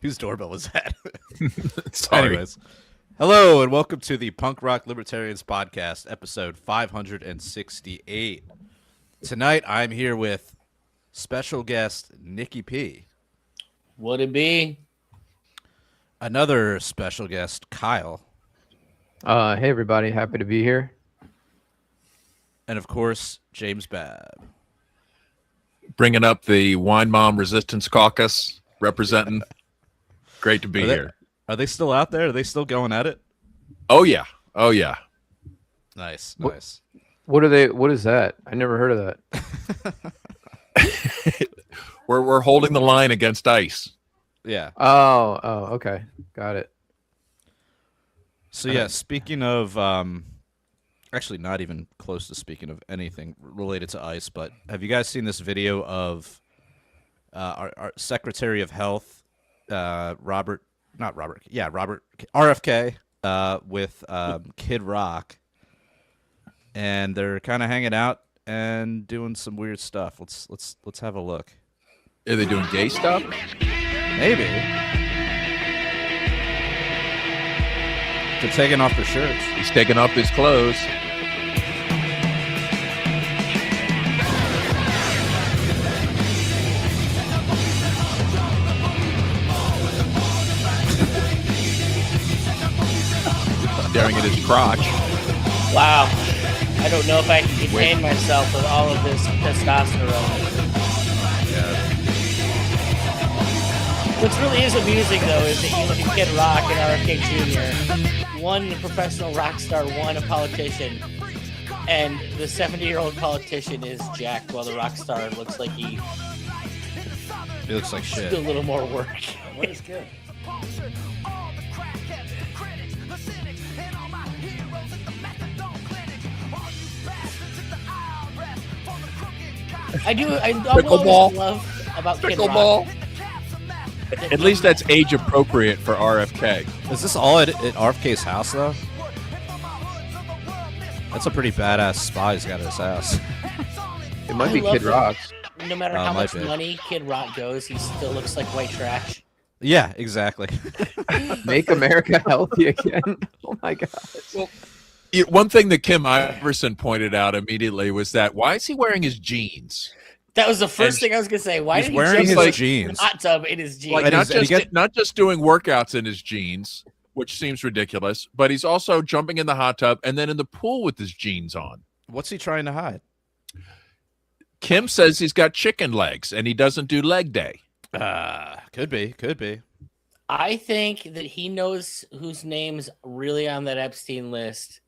Whose doorbell was that? Sorry. Anyways, hello and welcome to the Punk Rock Libertarians Podcast, episode 568. Tonight, I'm here with special guest Nicky P. Would it be? Another special guest, Kyle. Hey everybody, happy to be here. And of course, James Bab. Bringing up the Wine Mom Resistance Caucus, representing. Great to be here. Are they still out there? Are they still going at it? Oh yeah. Oh yeah. Nice. What are they? What is that? I never heard of that. We're holding the line against ICE. Yeah. Oh, okay, got it. So yeah, speaking of, actually not even close to speaking of anything related to ICE, but have you guys seen this video of our Secretary of Health, Robert RFK, with Kid Rock, and they're kind of hanging out and doing some weird stuff. Let's have a look. Are they doing gay stuff? Maybe. They're taking off their shirts. He's taking off his clothes. Staring at his crotch. Wow. I don't know if I can contain myself with all of this testosterone. What really is amusing, though, is that you look at Kid Rock and RFK Jr., one a professional rock star, one a politician, and the 70-year-old politician is jacked while the rock star looks like he looks like shit. do a little more work. What is good? I Pickleball. always love about Kid Rock. Pickleball. At least that's age appropriate for RFK. Is this all at RFK's house, though? That's a pretty badass spot he's got at his house. It might I be love Kid that Rock's. No matter Oh, how might much be. money Kid Rock goes, he still looks like white trash. Yeah, exactly. Make America healthy again. Oh my god. Well, one thing that Kim Iverson pointed out immediately was that why is he wearing his jeans? That was the first And thing I was gonna say. Why he's did he wearing jump his in the jeans. hot tub in his jeans? Like And not he's- and just not just doing workouts in his jeans, which seems ridiculous, but he's also jumping in the hot tub and then in the pool with his jeans on. What's he trying to hide? Kim says he's got chicken legs and he doesn't do leg day. Could be. I think that he knows whose name's really on that Epstein list,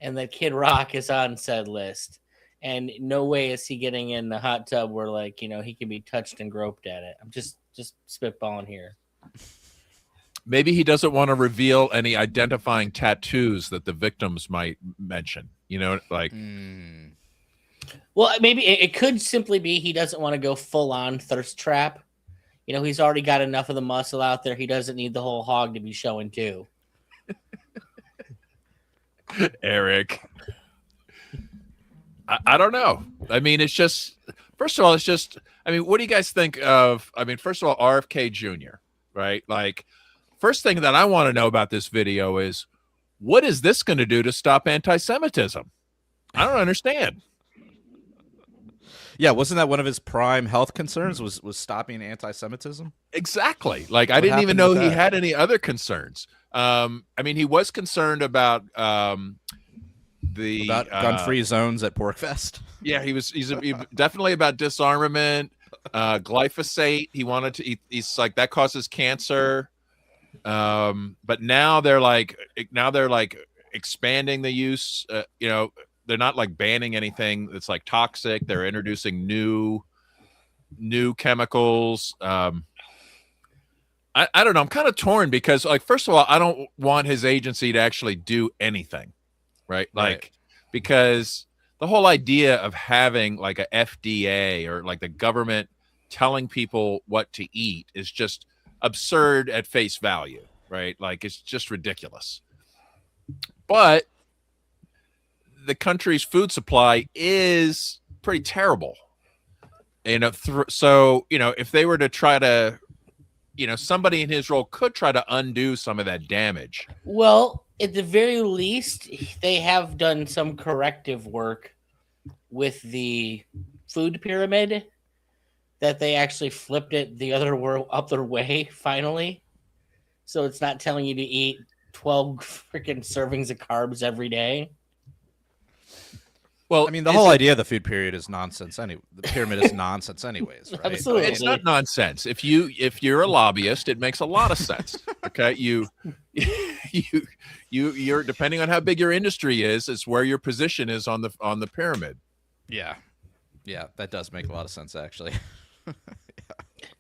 and that Kid Rock is on said list. And no way is he getting in the hot tub where, like, you know, he can be touched and groped at it. I'm just spitballing here. Maybe he doesn't want to reveal any identifying tattoos that the victims might mention. You know, like Well, maybe it could simply be he doesn't want to go full on thirst trap. You know, he's already got enough of the muscle out there. He doesn't need the whole hog to be showing too. Eric. I don't know. I mean, it's just, first of all, it's just, I mean, what do you guys think of, I mean, first of all, RFK Jr., right? Like, first thing that I want to know about this video is, what is this going to do to stop anti-Semitism? I don't understand. Yeah, wasn't that one of his prime health concerns? Was stopping anti-Semitism? Exactly. Like, I What didn't even happened know with he that? had any other concerns. I mean, he was concerned about the About gun-free zones at Porkfest? Yeah, he's definitely about disarmament, glyphosate. He wanted to. He's like that causes cancer. But now they're like expanding the use. You know, they're not like banning anything that's like toxic. They're introducing new chemicals. I don't know. I'm kind of torn because, like, first of all, I don't want his agency to actually do anything, right? Like, because the whole idea of having like a FDA or like the government telling people what to eat is just absurd at face value, right? Like, it's just ridiculous. But the country's food supply is pretty terrible. You know, so, you know, if they were to try to somebody in his role could try to undo some of that damage. Well, at the very least, they have done some corrective work with the food pyramid, that they actually flipped it the other way finally. So it's not telling you to eat 12 freaking servings of carbs every day. Well, I mean, the whole idea of the food period is nonsense. The pyramid is nonsense, anyways. Right? Absolutely. It's not nonsense. If you're a lobbyist, it makes a lot of sense. Okay, you're depending on how big your industry is, it's where your position is on the pyramid. Yeah, that does make a lot of sense, actually.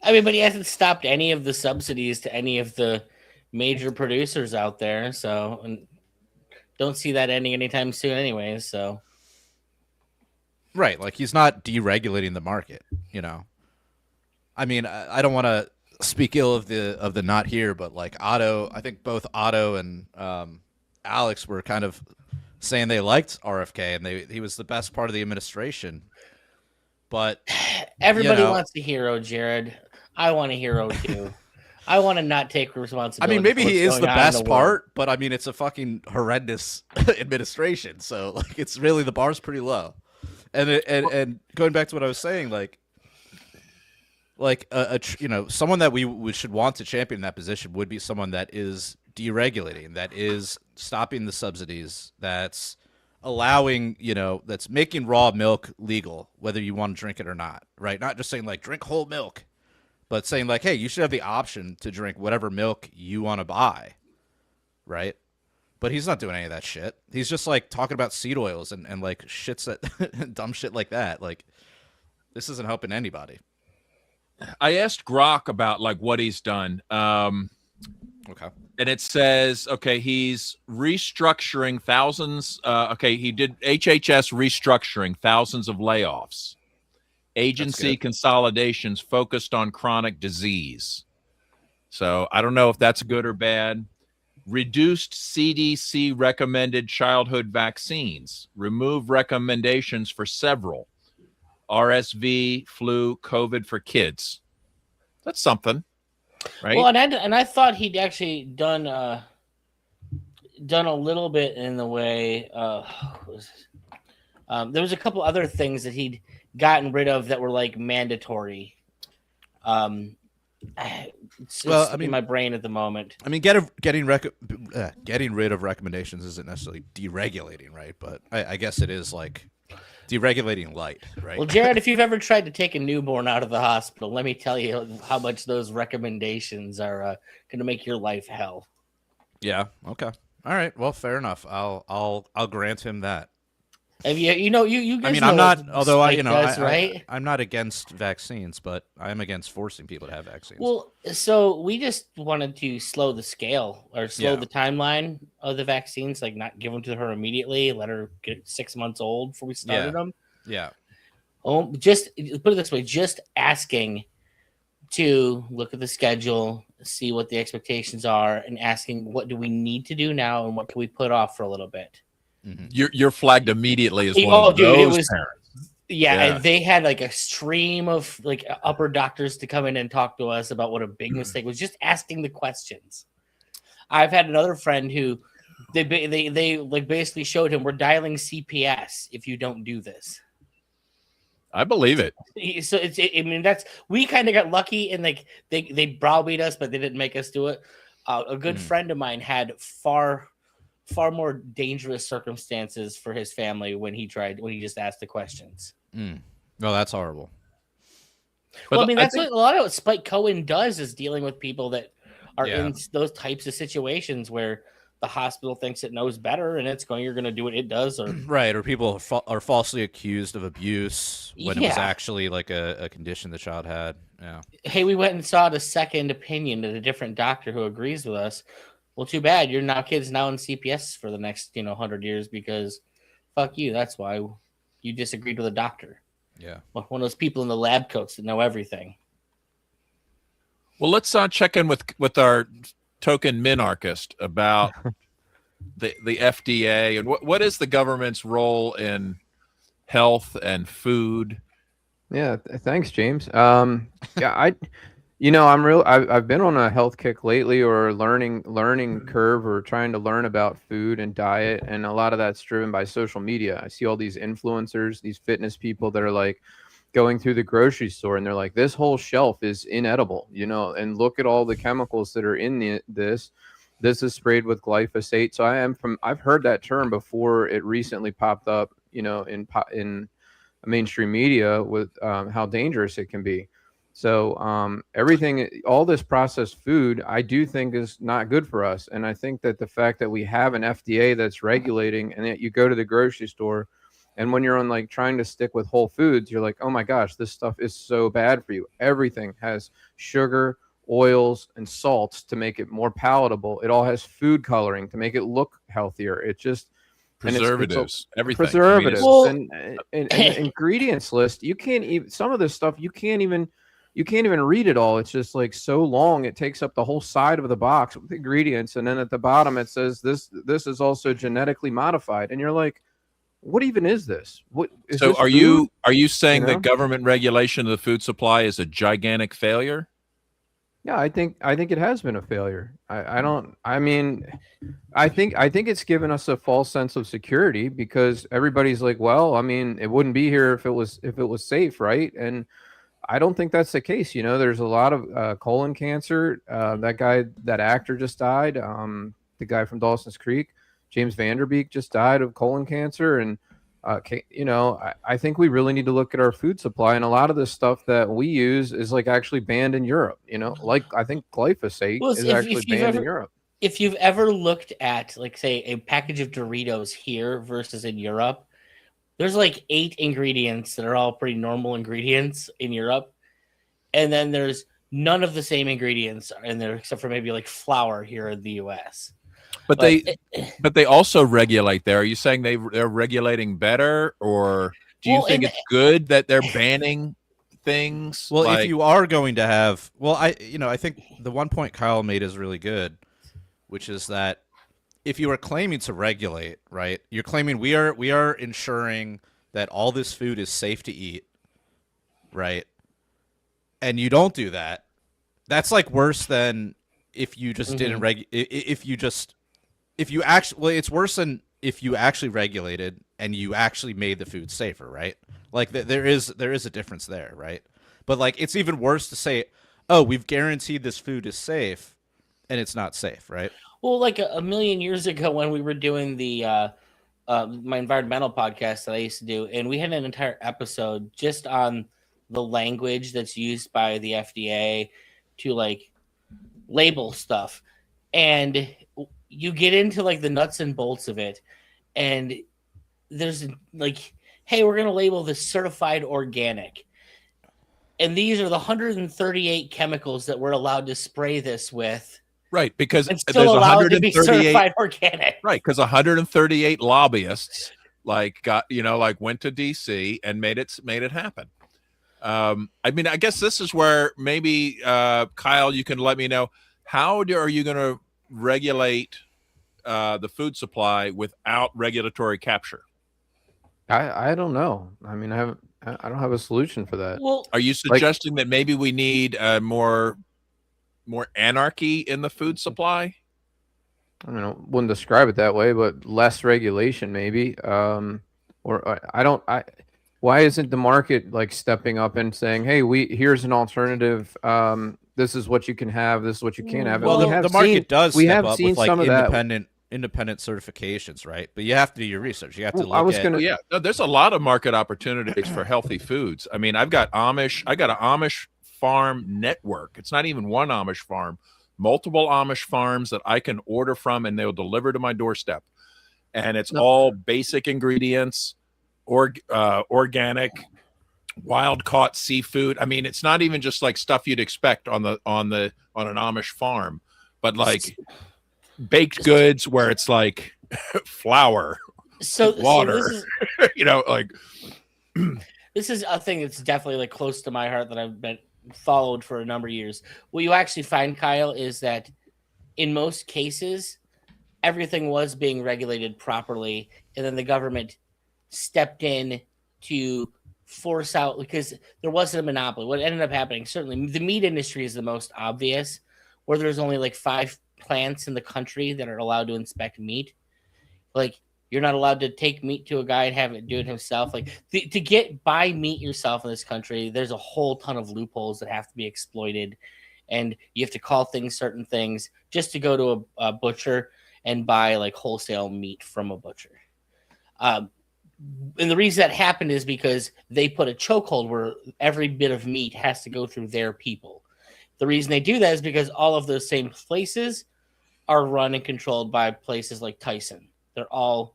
I mean, but he hasn't stopped any of the subsidies to any of the major producers out there, so and don't see that ending anytime soon, anyways. So. Right, like he's not deregulating the market, I mean, I don't want to speak ill of the not here, but like Otto, I think both Otto and Alex were kind of saying they liked RFK and he was the best part of the administration. But everybody wants a hero, Jared. I want a hero too. I want to not take responsibility. I mean, maybe he is the best part, but I mean, it's a fucking horrendous administration. So like, it's really, the bar's pretty low. And going back to what I was saying, like someone that we should want to champion in that position would be someone that is deregulating, that is stopping the subsidies, that's allowing, that's making raw milk legal, whether you want to drink it or not, right? Not just saying like drink whole milk, but saying like, hey, you should have the option to drink whatever milk you want to buy, right? But he's not doing any of that shit. He's just like talking about seed oils and like shits that dumb shit like that. Like, this isn't helping anybody. I asked Grok about like what he's done. Okay. And it says, okay, he's restructuring thousands. He did HHS restructuring, thousands of layoffs, agency consolidations focused on chronic disease. So I don't know if that's good or bad. Reduced CDC recommended childhood vaccines, remove recommendations for several, RSV, flu, COVID for kids. That's something, right? Well, and I thought he'd actually done a little bit in the way. There was a couple other things that he'd gotten rid of that were like mandatory. It's in my brain at the moment. I mean, getting rid of recommendations isn't necessarily deregulating, right? But I guess it is like deregulating light, right? Well, Jared, if you've ever tried to take a newborn out of the hospital, let me tell you how much those recommendations are going to make your life hell. Yeah. Okay. All right. Well, fair enough. I'll grant him that. Have you guys I mean, know I'm not. Although right? I'm not against vaccines, but I'm against forcing people to have vaccines. Well, so we just wanted to slow the scale or slow the timeline of the vaccines, like not give them to her immediately, let her get 6 months old before we started them. Yeah. Oh, just put it this way: just asking to look at the schedule, see what the expectations are, and asking what do we need to do now and what can we put off for a little bit. Mm-hmm. You're flagged immediately as one of those parents. Yeah, they had like a stream of like upper doctors to come in and talk to us about what a big mistake was, just asking the questions. I've had another friend who they like basically showed him, we're dialing CPS if you don't do this. I believe it. So I mean, we kind of got lucky and like they browbeat us, but they didn't make us do it. A good friend of mine had far more dangerous circumstances for his family when he just asked the questions. No, that's horrible. But well, I mean, that's what a lot of what Spike Cohen does, is dealing with people that are in those types of situations where the hospital thinks it knows better and you're going to do what it does. Or right. Or people are falsely accused of abuse when it was actually like a condition the child had. Yeah. Hey, we went and sought a second opinion at a different doctor who agrees with us. Well, too bad. Your kid's now in CPS for the next 100 years because fuck you. That's why you disagreed with a doctor. Yeah. One of those people in the lab coats that know everything. Well, let's check in with our token minarchist about the FDA and what is the government's role in health and food. Yeah, thanks, James. I've been on a health kick lately, or learning curve, or trying to learn about food and diet, and a lot of that's driven by social media. I see all these influencers, these fitness people that are like going through the grocery store, and they're like, this whole shelf is inedible, and look at all the chemicals that are in this is sprayed with glyphosate. So I've heard that term before it recently popped up, in mainstream media, with how dangerous it can be. So all this processed food, I do think is not good for us. And I think that the fact that we have an FDA that's regulating, and that you go to the grocery store, and when you're on like trying to stick with whole foods, you're like, oh my gosh, this stuff is so bad for you. Everything has sugar, oils, and salts to make it more palatable. It all has food coloring to make it look healthier. It just Preservatives, everything. preservatives, Well- and the ingredients list. You can't even, some of this stuff you can't even read it all. It's just like so long. It takes up the whole side of the box with ingredients, and then at the bottom it says this is also genetically modified, and you're like, what even is this? What is So this are food? you saying You know? that government regulation of the food supply is a gigantic failure? Yeah, I think it has been a failure. I think it's given us a false sense of security, because everybody's like, well, I mean, it wouldn't be here if it was safe, right? And I don't think that's the case. There's a lot of colon cancer. That actor just died. The guy from Dawson's Creek, James Vanderbeek, just died of colon cancer. And I think we really need to look at our food supply. And a lot of the stuff that we use is like actually banned in Europe. Like I think glyphosate Well, is if actually you've banned in ever- Europe. If you've ever looked at, like, say, a package of Doritos here versus in Europe, there's like 8 ingredients that are all pretty normal ingredients in Europe. And then there's none of the same ingredients in there except for maybe like flour here in the US. But they also regulate there. Are you saying they're regulating better, or do you think it's good that they're banning things? Well, if you are going to have, I think the one point Kyle made is really good, which is that if you are claiming to regulate, right, you're claiming we are ensuring that all this food is safe to eat, right? And you don't do that, that's like worse than if you just didn't it's worse than if you actually regulated and you actually made the food safer, right? Like there is a difference there, right? But like it's even worse to say, oh, we've guaranteed this food is safe, and it's not safe, right? Well, like a million years ago when we were doing the my environmental podcast that I used to do, and we had an entire episode just on the language that's used by the FDA to like label stuff. And you get into like the nuts and bolts of it, and there's like, hey, we're going to label this certified organic. And these are the 138 chemicals that we're allowed to spray this with. Right, because it's still there's allowed to be 138 certified organic. Right, because 138 lobbyists went to DC and made it happen. I mean, I guess this is where maybe Kyle, you can let me know, are you going to regulate the food supply without regulatory capture? I don't know. I mean, I don't have a solution for that. Well, are you suggesting that maybe we need more anarchy in the food supply? I don't know, wouldn't describe it that way, but less regulation maybe. Why isn't the market like stepping up and saying, hey, here's an alternative. This is what you can have. This is what you can't have. Well, the market does we step have up seen with like some of independent certifications, right? But you have to do your research. You have to there's a lot of market opportunities for healthy foods. I mean, I got an Amish farm network. It's not even one Amish farm, multiple Amish farms that I can order from, and they'll deliver to my doorstep. And it's all basic ingredients, organic, wild caught seafood. I mean, it's not even just like stuff you'd expect on an Amish farm, but like baked goods where it's like flour, water, this is a thing that's definitely like close to my heart that I've been followed for a number of years. What you actually find, Kyle, is that in most cases, everything was being regulated properly, and then the government stepped in to force out, because there wasn't a monopoly. What ended up happening, certainly the meat industry is the most obvious, where there's only like 5 plants in the country that are allowed to inspect meat. Like, you're not allowed to take meat to a guy and have it do it himself. Like, to buy meat yourself in this country, there's a whole ton of loopholes that have to be exploited, and you have to call things certain things just to go to a butcher and buy like wholesale meat from a butcher. And the reason that happened is because they put a chokehold where every bit of meat has to go through their people. The reason they do that is because all of those same places are run and controlled by places like Tyson. They're all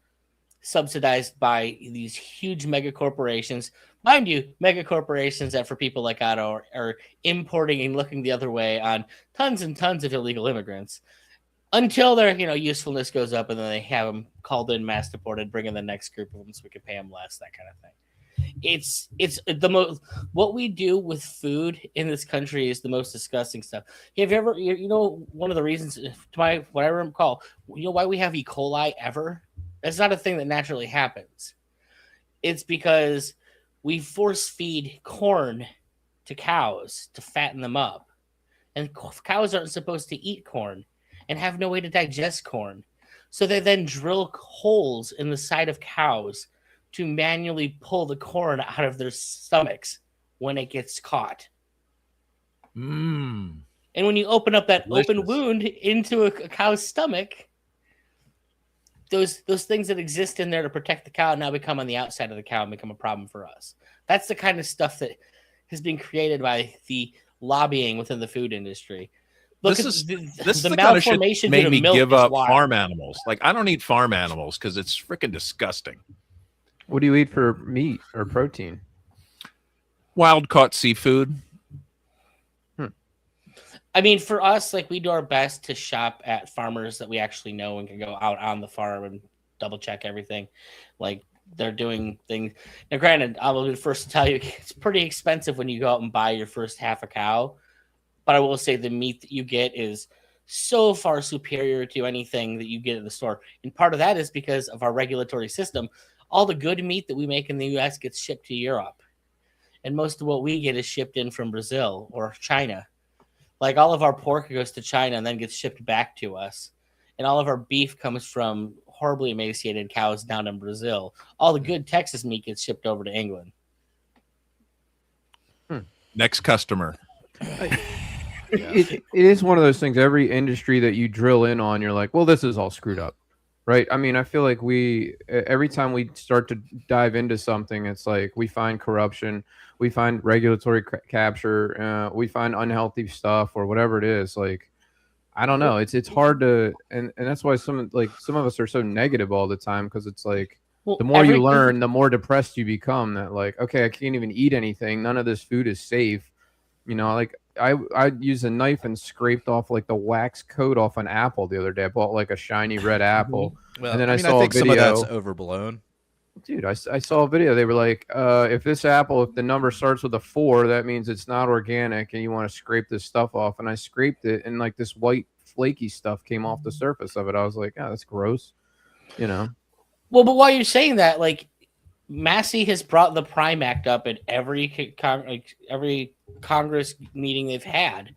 subsidized by these huge mega corporations. Mind you, mega corporations that for people like Otto are importing and looking the other way on tons and tons of illegal immigrants until their usefulness goes up, and then they have them called in, mass deported, bring in the next group of them so we can pay them less, that kind of thing. It's the most, what we do with food in this country is the most disgusting stuff. Have you ever, one of the reasons, to what I recall, why we have E. coli ever? That's not a thing that naturally happens. It's because we force feed corn to cows to fatten them up, and cows aren't supposed to eat corn and have no way to digest corn. So they then drill holes in the side of cows to manually pull the corn out of their stomachs when it gets caught. And when you open up that open wound into a cow's stomach, those things that exist in there to protect the cow now become on the outside of the cow and become a problem for us. That's the kind of stuff that has been created by the lobbying within the food industry. This is the kind of shit made me give up farm animals. Like, I don't eat farm animals because it's freaking disgusting. What do you eat for meat or protein? Wild caught seafood. I mean, for us, like, we do our best to shop at farmers that we actually know and can go out on the farm and double check everything. Like, they're doing things. Now, granted, I will be the first to tell you it's pretty expensive when you go out and buy your first half a cow. But I will say the meat that you get is so far superior to anything that you get at the store. And part of that is because of our regulatory system. All the good meat that we make in the U.S. gets shipped to Europe. And most of what we get is shipped in from Brazil or China. Like, all of our pork goes to China and then gets shipped back to us. And all of our beef comes from horribly emaciated cows down in Brazil. All the good Texas meat gets shipped over to England. Next customer. It is one of those things. Every industry that you drill in on, you're like, well, this is all screwed up, right? I mean, I feel like every time we start to dive into something, it's like we find corruption, we find regulatory capture, we find unhealthy stuff or whatever it is. Like, I don't know. It's hard to, and that's why some of us are so negative all the time, because it's like, the more you learn, the more depressed you become. That, like, okay, I can't even eat anything. None of this food is safe. Like, I used a knife and scraped off like the wax coat off an apple the other day. I bought like a shiny red apple. Well, and then I think a video. Some of that's overblown. Dude, I saw a video. They were like, if this apple, if the number starts with a 4, that means it's not organic and you want to scrape this stuff off. And I scraped it, and like this white flaky stuff came off the surface of it. I was like, oh, that's gross. Well, but while you're saying that, like, Massey has brought the Prime Act up at every Congress meeting they've had.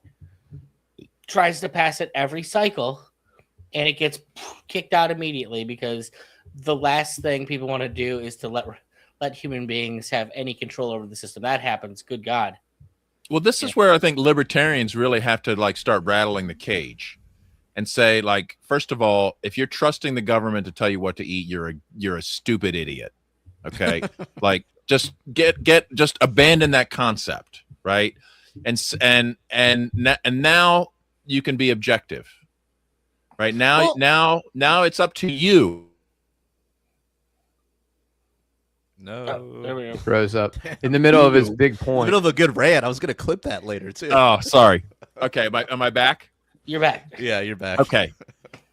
Tries to pass it every cycle, and it gets kicked out immediately, because the last thing people want to do is to let human beings have any control over the system. That happens. Good God. Well, this is where I think libertarians really have to, like, start rattling the cage and say, like, first of all, if you're trusting the government to tell you what to eat, you're a stupid idiot. Okay. Like, just just abandon that concept. Right. And now you can be objective. Right now, now it's up to you. No. There we go. Rose up in the middle of his big point. Middle of a good rant. I was going to clip that later too. Oh, sorry. Okay. Am I back? You're back. Yeah, you're back. Okay.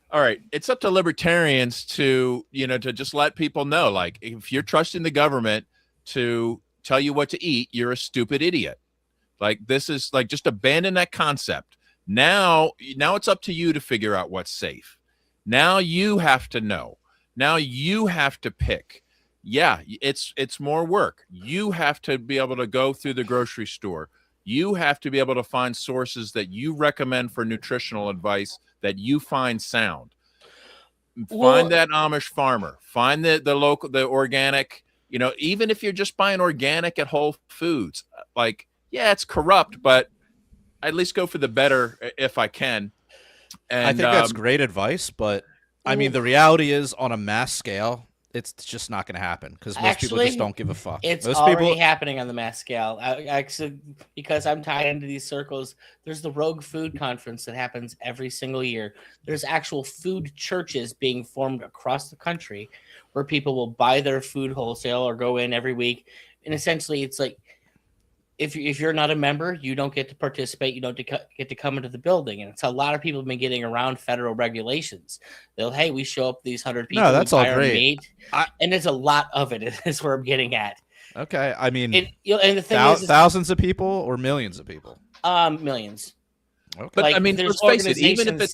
All right. It's up to libertarians to just let people know, like, if you're trusting the government to tell you what to eat, you're a stupid idiot. Like, this is like, just abandon that concept. Now it's up to you to figure out what's safe. Now you have to know. Now you have to pick. yeah, it's more work. You have to be able to go through the grocery store. You have to be able to find sources that you recommend for nutritional advice that you find sound. Find Well, that Amish farmer. Find the local, the organic. You know, even if you're just buying organic at Whole Foods, like, yeah, it's corrupt, but I at least go for the better if I can. I And think that's great advice, but I mean, Ooh. the reality is on a mass scale, it's just not going to happen because most people just Actually, don't give a fuck. it's Most already people, happening on the mass scale. Actually, because I'm tied into these circles, there's the Rogue Food Conference that happens every single year. There's actual food churches being formed across the country where people will buy their food wholesale or go in every week. And essentially, it's like if you're not a member, you don't get to participate. You don't get to come into the building, and it's a lot of people have been getting around federal regulations. They'll, hey, we show up these 100 people, no, we that's all buy our great. meat, and there's a lot of it. Is where I'm getting at. Okay, I mean, And the thing is thousands of people or millions of people. Millions. Okay. but Like, I mean, there's let's face it. organizations.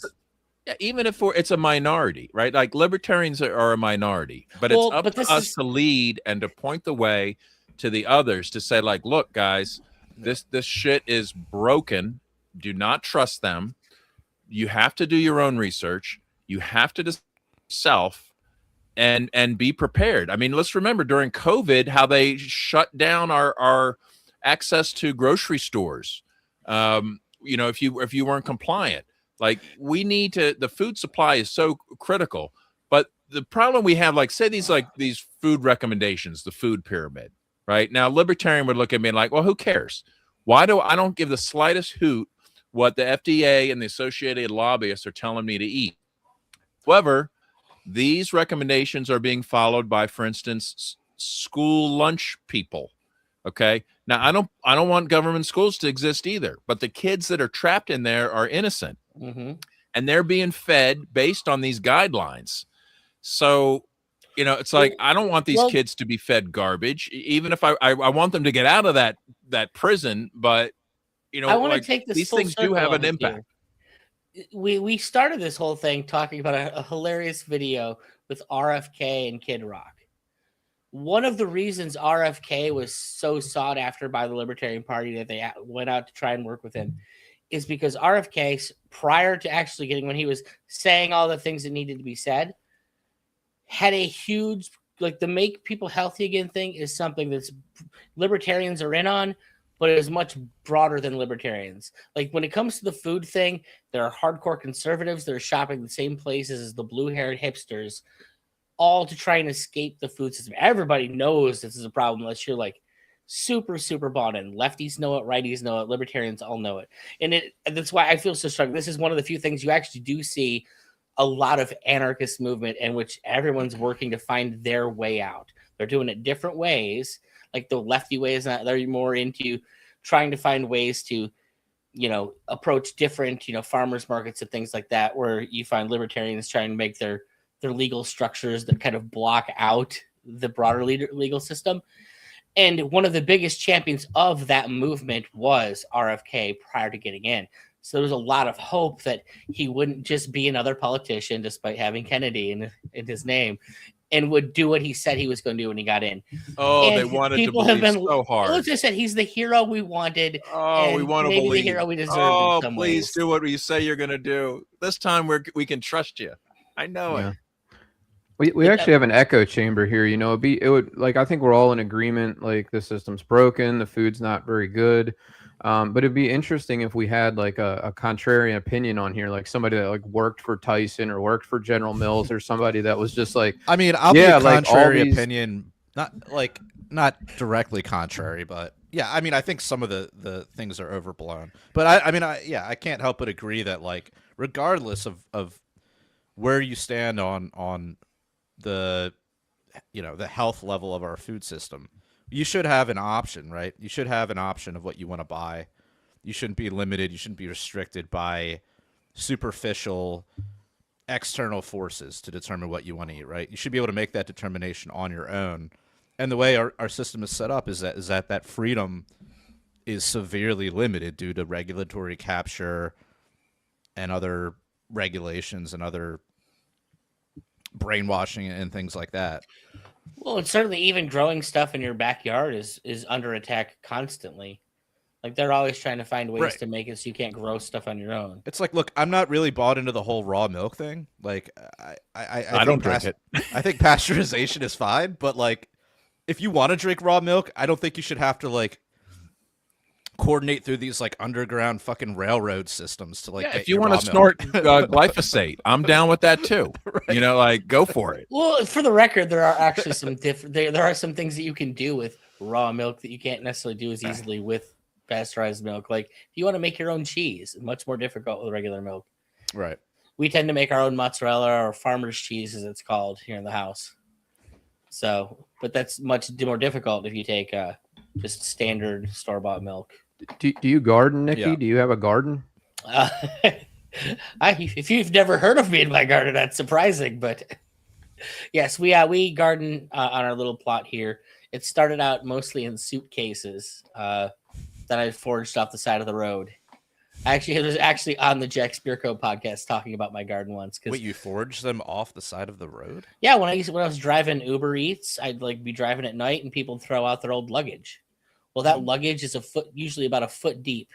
Even if it's a minority, right? Like libertarians are a minority, but it's Well, up but to this us is to lead and to point the way to the others to say, like, look, guys, this shit is broken. Do not trust them. You have to do your own research. You have to self and be prepared. I mean, let's remember during COVID how they shut down our access to grocery stores. You know, if you weren't compliant, like we need to. The food supply is so critical. But the problem we have, like, say these food recommendations, the food pyramid, right? Now, libertarian would look at me like, well, who cares? Why do I don't give the slightest hoot what the FDA and the associated lobbyists are telling me to eat? However, these recommendations are being followed by, for instance, school lunch people. Okay. Now, I don't want government schools to exist either, but the kids that are trapped in there are innocent, and they're being fed based on these guidelines. So, you know, it's like I don't want these kids to be fed garbage, even if I want them to get out of that prison. But you know, I want to like take this these full things do circle have on an it impact. here. We started this whole thing talking about a hilarious video with RFK and Kid Rock. One of the reasons RFK was so sought after by the Libertarian Party that they went out to try and work with him is because RFK, prior to actually getting, when he was saying all the things that needed to be said, had a huge, like, the make people healthy again thing is something that's libertarians are in on, but it is much broader than libertarians. Like, when it comes to the food thing, there are hardcore conservatives that are shopping the same places as the blue-haired hipsters, all to try and escape the food system. Everybody knows this is a problem unless you're like super, super bought in. Lefties know it, righties know it, libertarians all know it. And that's why I feel so strong. This is one of the few things you actually do see a lot of anarchist movement in which everyone's working to find their way out. They're doing it different ways. Like the lefty ways, they're more into trying to find ways to, you know, approach different, you know, farmers markets and things like that, where you find libertarians trying to make their legal structures that kind of block out the broader legal system. And one of the biggest champions of that movement was RFK prior to getting in. So there was a lot of hope that he wouldn't just be another politician, despite having Kennedy in his name, and would do what he said he was going to do when he got in. Oh, and they wanted people to believe have been so hard. Let's just say he's the hero we wanted. Oh, and we want to maybe believe the hero we deserved. Oh, in some please ways. do what you say you're going to do. This time we can trust you. I know it. We actually have an echo chamber here. You know, it would, like, I think we're all in agreement. Like, the system's broken, the food's not very good. But it'd be interesting if we had like a contrarian opinion on here, like somebody that like worked for Tyson or worked for General Mills, or somebody that was just like, I mean, I'll be a like contrary opinion, not directly contrary, but yeah, I mean, I think some of the things are overblown. But I can't help but agree that, like, regardless of where you stand on the, you know, the health level of our food system, you should have an option, right? You should have an option of what you want to buy. You shouldn't be limited. You shouldn't be restricted by superficial external forces to determine what you want to eat, right? You should be able to make that determination on your own. And the way our system is set up is that freedom is severely limited due to regulatory capture and other regulations and other brainwashing and things like that. Well, and certainly even growing stuff in your backyard is under attack constantly. Like they're always trying to find ways to make it so you can't grow stuff on your own. It's like, look, I'm not really bought into the whole raw milk thing. Like, I don't drink it. I think pasteurization is fine, but like, if you want to drink raw milk, I don't think you should have to like coordinate through these like underground fucking railroad systems to like. Yeah, if you want to snort glyphosate, I'm down with that too. Right. You know, like go for it. Well, for the record, there are actually some different. There are some things that you can do with raw milk that you can't necessarily do as easily with pasteurized milk. Like if you want to make your own cheese, much more difficult with regular milk. Right. We tend to make our own mozzarella or farmer's cheese, as it's called here in the house. So, but that's much more difficult if you take just standard store-bought milk. Do you garden, Nikki? Yeah. Do you have a garden? If you've never heard of me in my garden, that's surprising. But yes, we garden on our little plot here. It started out mostly in suitcases that I forged off the side of the road. It was actually on the Jack Spirko podcast talking about my garden once. Wait, you forged them off the side of the road? Yeah, when I was driving Uber Eats, I'd like be driving at night and people throw out their old luggage. Well, that luggage is usually about a foot deep,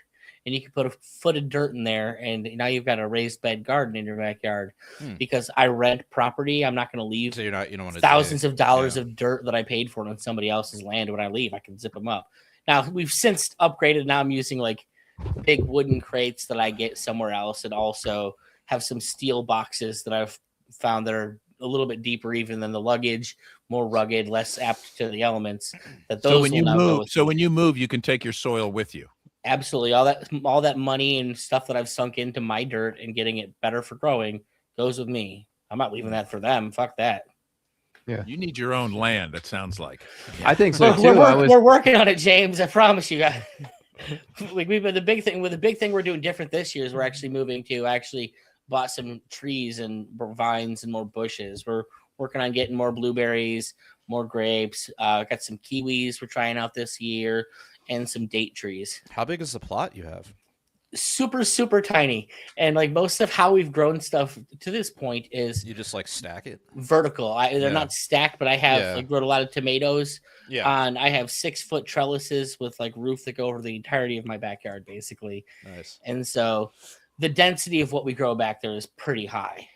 and you can put a foot of dirt in there, and now you've got a raised bed garden in your backyard. Because I rent property, I'm not going to leave. So you don't want to thousands of dollars of dirt that I paid for on somebody else's land. When I leave, I can zip them up. Now we've since upgraded. Now I'm using like big wooden crates that I get somewhere else, and also have some steel boxes that I've found that are a little bit deeper even than the luggage, more rugged, less apt to the elements. So when you move, you can take your soil with you. Absolutely. All that money and stuff that I've sunk into my dirt and getting it better for growing goes with me. I'm not leaving that for them. Fuck that. Yeah. You need your own land, it sounds like. I think so too. We're working on it, James. I promise you guys. Like the big thing we're doing different this year is we're actually moving to bought some trees and vines and more bushes. We're working on getting more blueberries, more grapes. Got some kiwis we're trying out this year, and some date trees. How big is the plot you have? Super, super tiny. And like most of how we've grown stuff to this point is you just like stack it vertical. They're not stacked, but I have grown a lot of tomatoes. Yeah. And I have 6-foot trellises with like roof that go over the entirety of my backyard, basically. Nice. And so the density of what we grow back there is pretty high.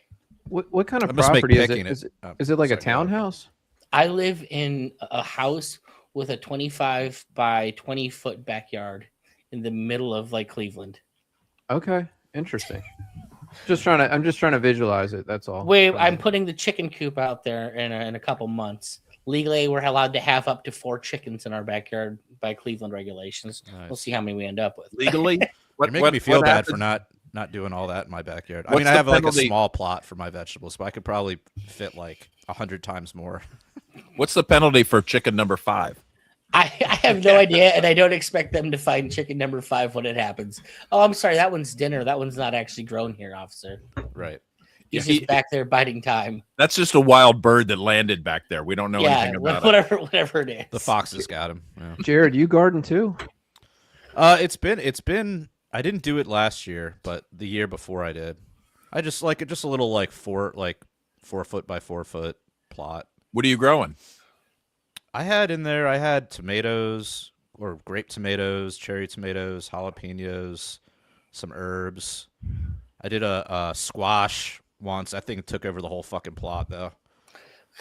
What kind of property is it? Is it like a townhouse? I live in a house with a 25 by 20 foot backyard in the middle of like Cleveland. Okay, interesting. I'm just trying to visualize it. That's all. Wait, I'm putting the chicken coop out there in a couple months. Legally, we're allowed to have up to 4 chickens in our backyard by Cleveland regulations. Nice. We'll see how many we end up with. Legally, you're making me feel bad for not doing all that in my backyard. I mean, I have like a small plot for my vegetables, but I could probably fit like 100 times more. What's the penalty for chicken number 5? I have no idea, and I don't expect them to find chicken number 5 when it happens. Oh, I'm sorry. That one's dinner. That one's not actually grown here, officer. Right. He's just back there biding time. That's just a wild bird that landed back there. We don't know anything about it. Whatever it is. The foxes got him. Yeah. Jared, you garden too? It's been. I didn't do it last year, but the year before I did. I just like it, just a little like 4 foot by 4 foot plot. What are you growing? I had tomatoes or grape tomatoes, cherry tomatoes, jalapenos, some herbs. I did a squash once. I think it took over the whole fucking plot though.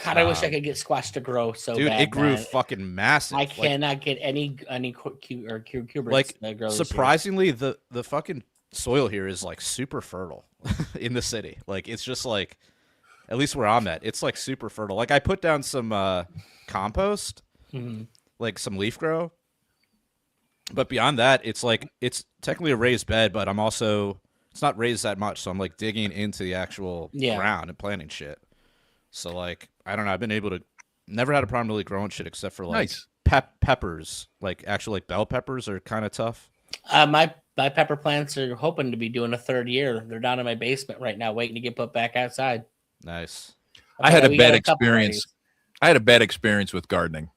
God, I wish I could get squash to grow so dude, bad. Dude, it grew fucking massive. I cannot get any cucumbers. Like surprisingly, the fucking soil here is like super fertile in the city. Like it's just like, at least where I'm at, it's like super fertile. Like I put down some compost, like some leaf grow. But beyond that, it's like it's technically a raised bed, but it's not raised that much, so I'm like digging into the actual ground and planting shit. So like I don't know, I've been able to never had a problem really growing shit except for like peppers, like actual like bell peppers are kind of tough. My pepper plants are hoping to be doing a 3rd year. They're down in my basement right now, waiting to get put back outside. Nice. I had a bad experience. I had a bad experience with gardening.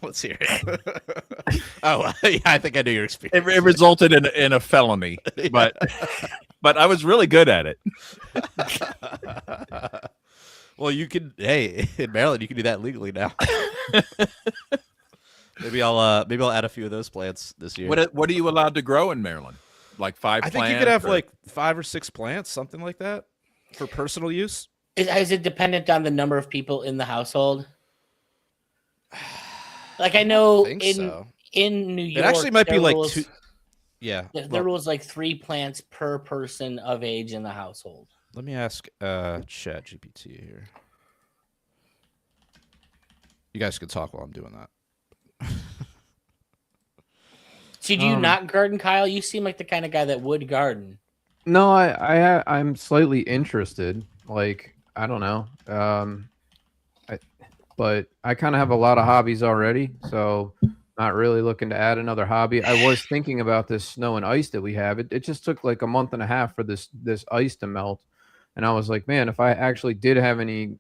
Let's hear it. Oh, yeah, I think I knew your experience. It resulted in a felony, but I was really good at it. Well, you can. Hey, in Maryland, you can do that legally now. maybe I'll add a few of those plants this year. What are you allowed to grow in Maryland? Like 5 I plants? think you could have like 5 or 6 plants, something like that, for personal use. Is it dependent on the number of people in the household? Like I know in New York, it actually might be like rules, 2. Yeah, the rules like 3 plants per person of age in the household. Let me ask Chat GPT here. You guys can talk while I'm doing that. So do you not garden, Kyle? You seem like the kind of guy that would garden. No, I'm slightly interested. Like, I don't know. But I kind of have a lot of hobbies already, so not really looking to add another hobby. I was thinking about this snow and ice that we have. It just took like a month and a half for this ice to melt. And I was like, man, if I actually did have any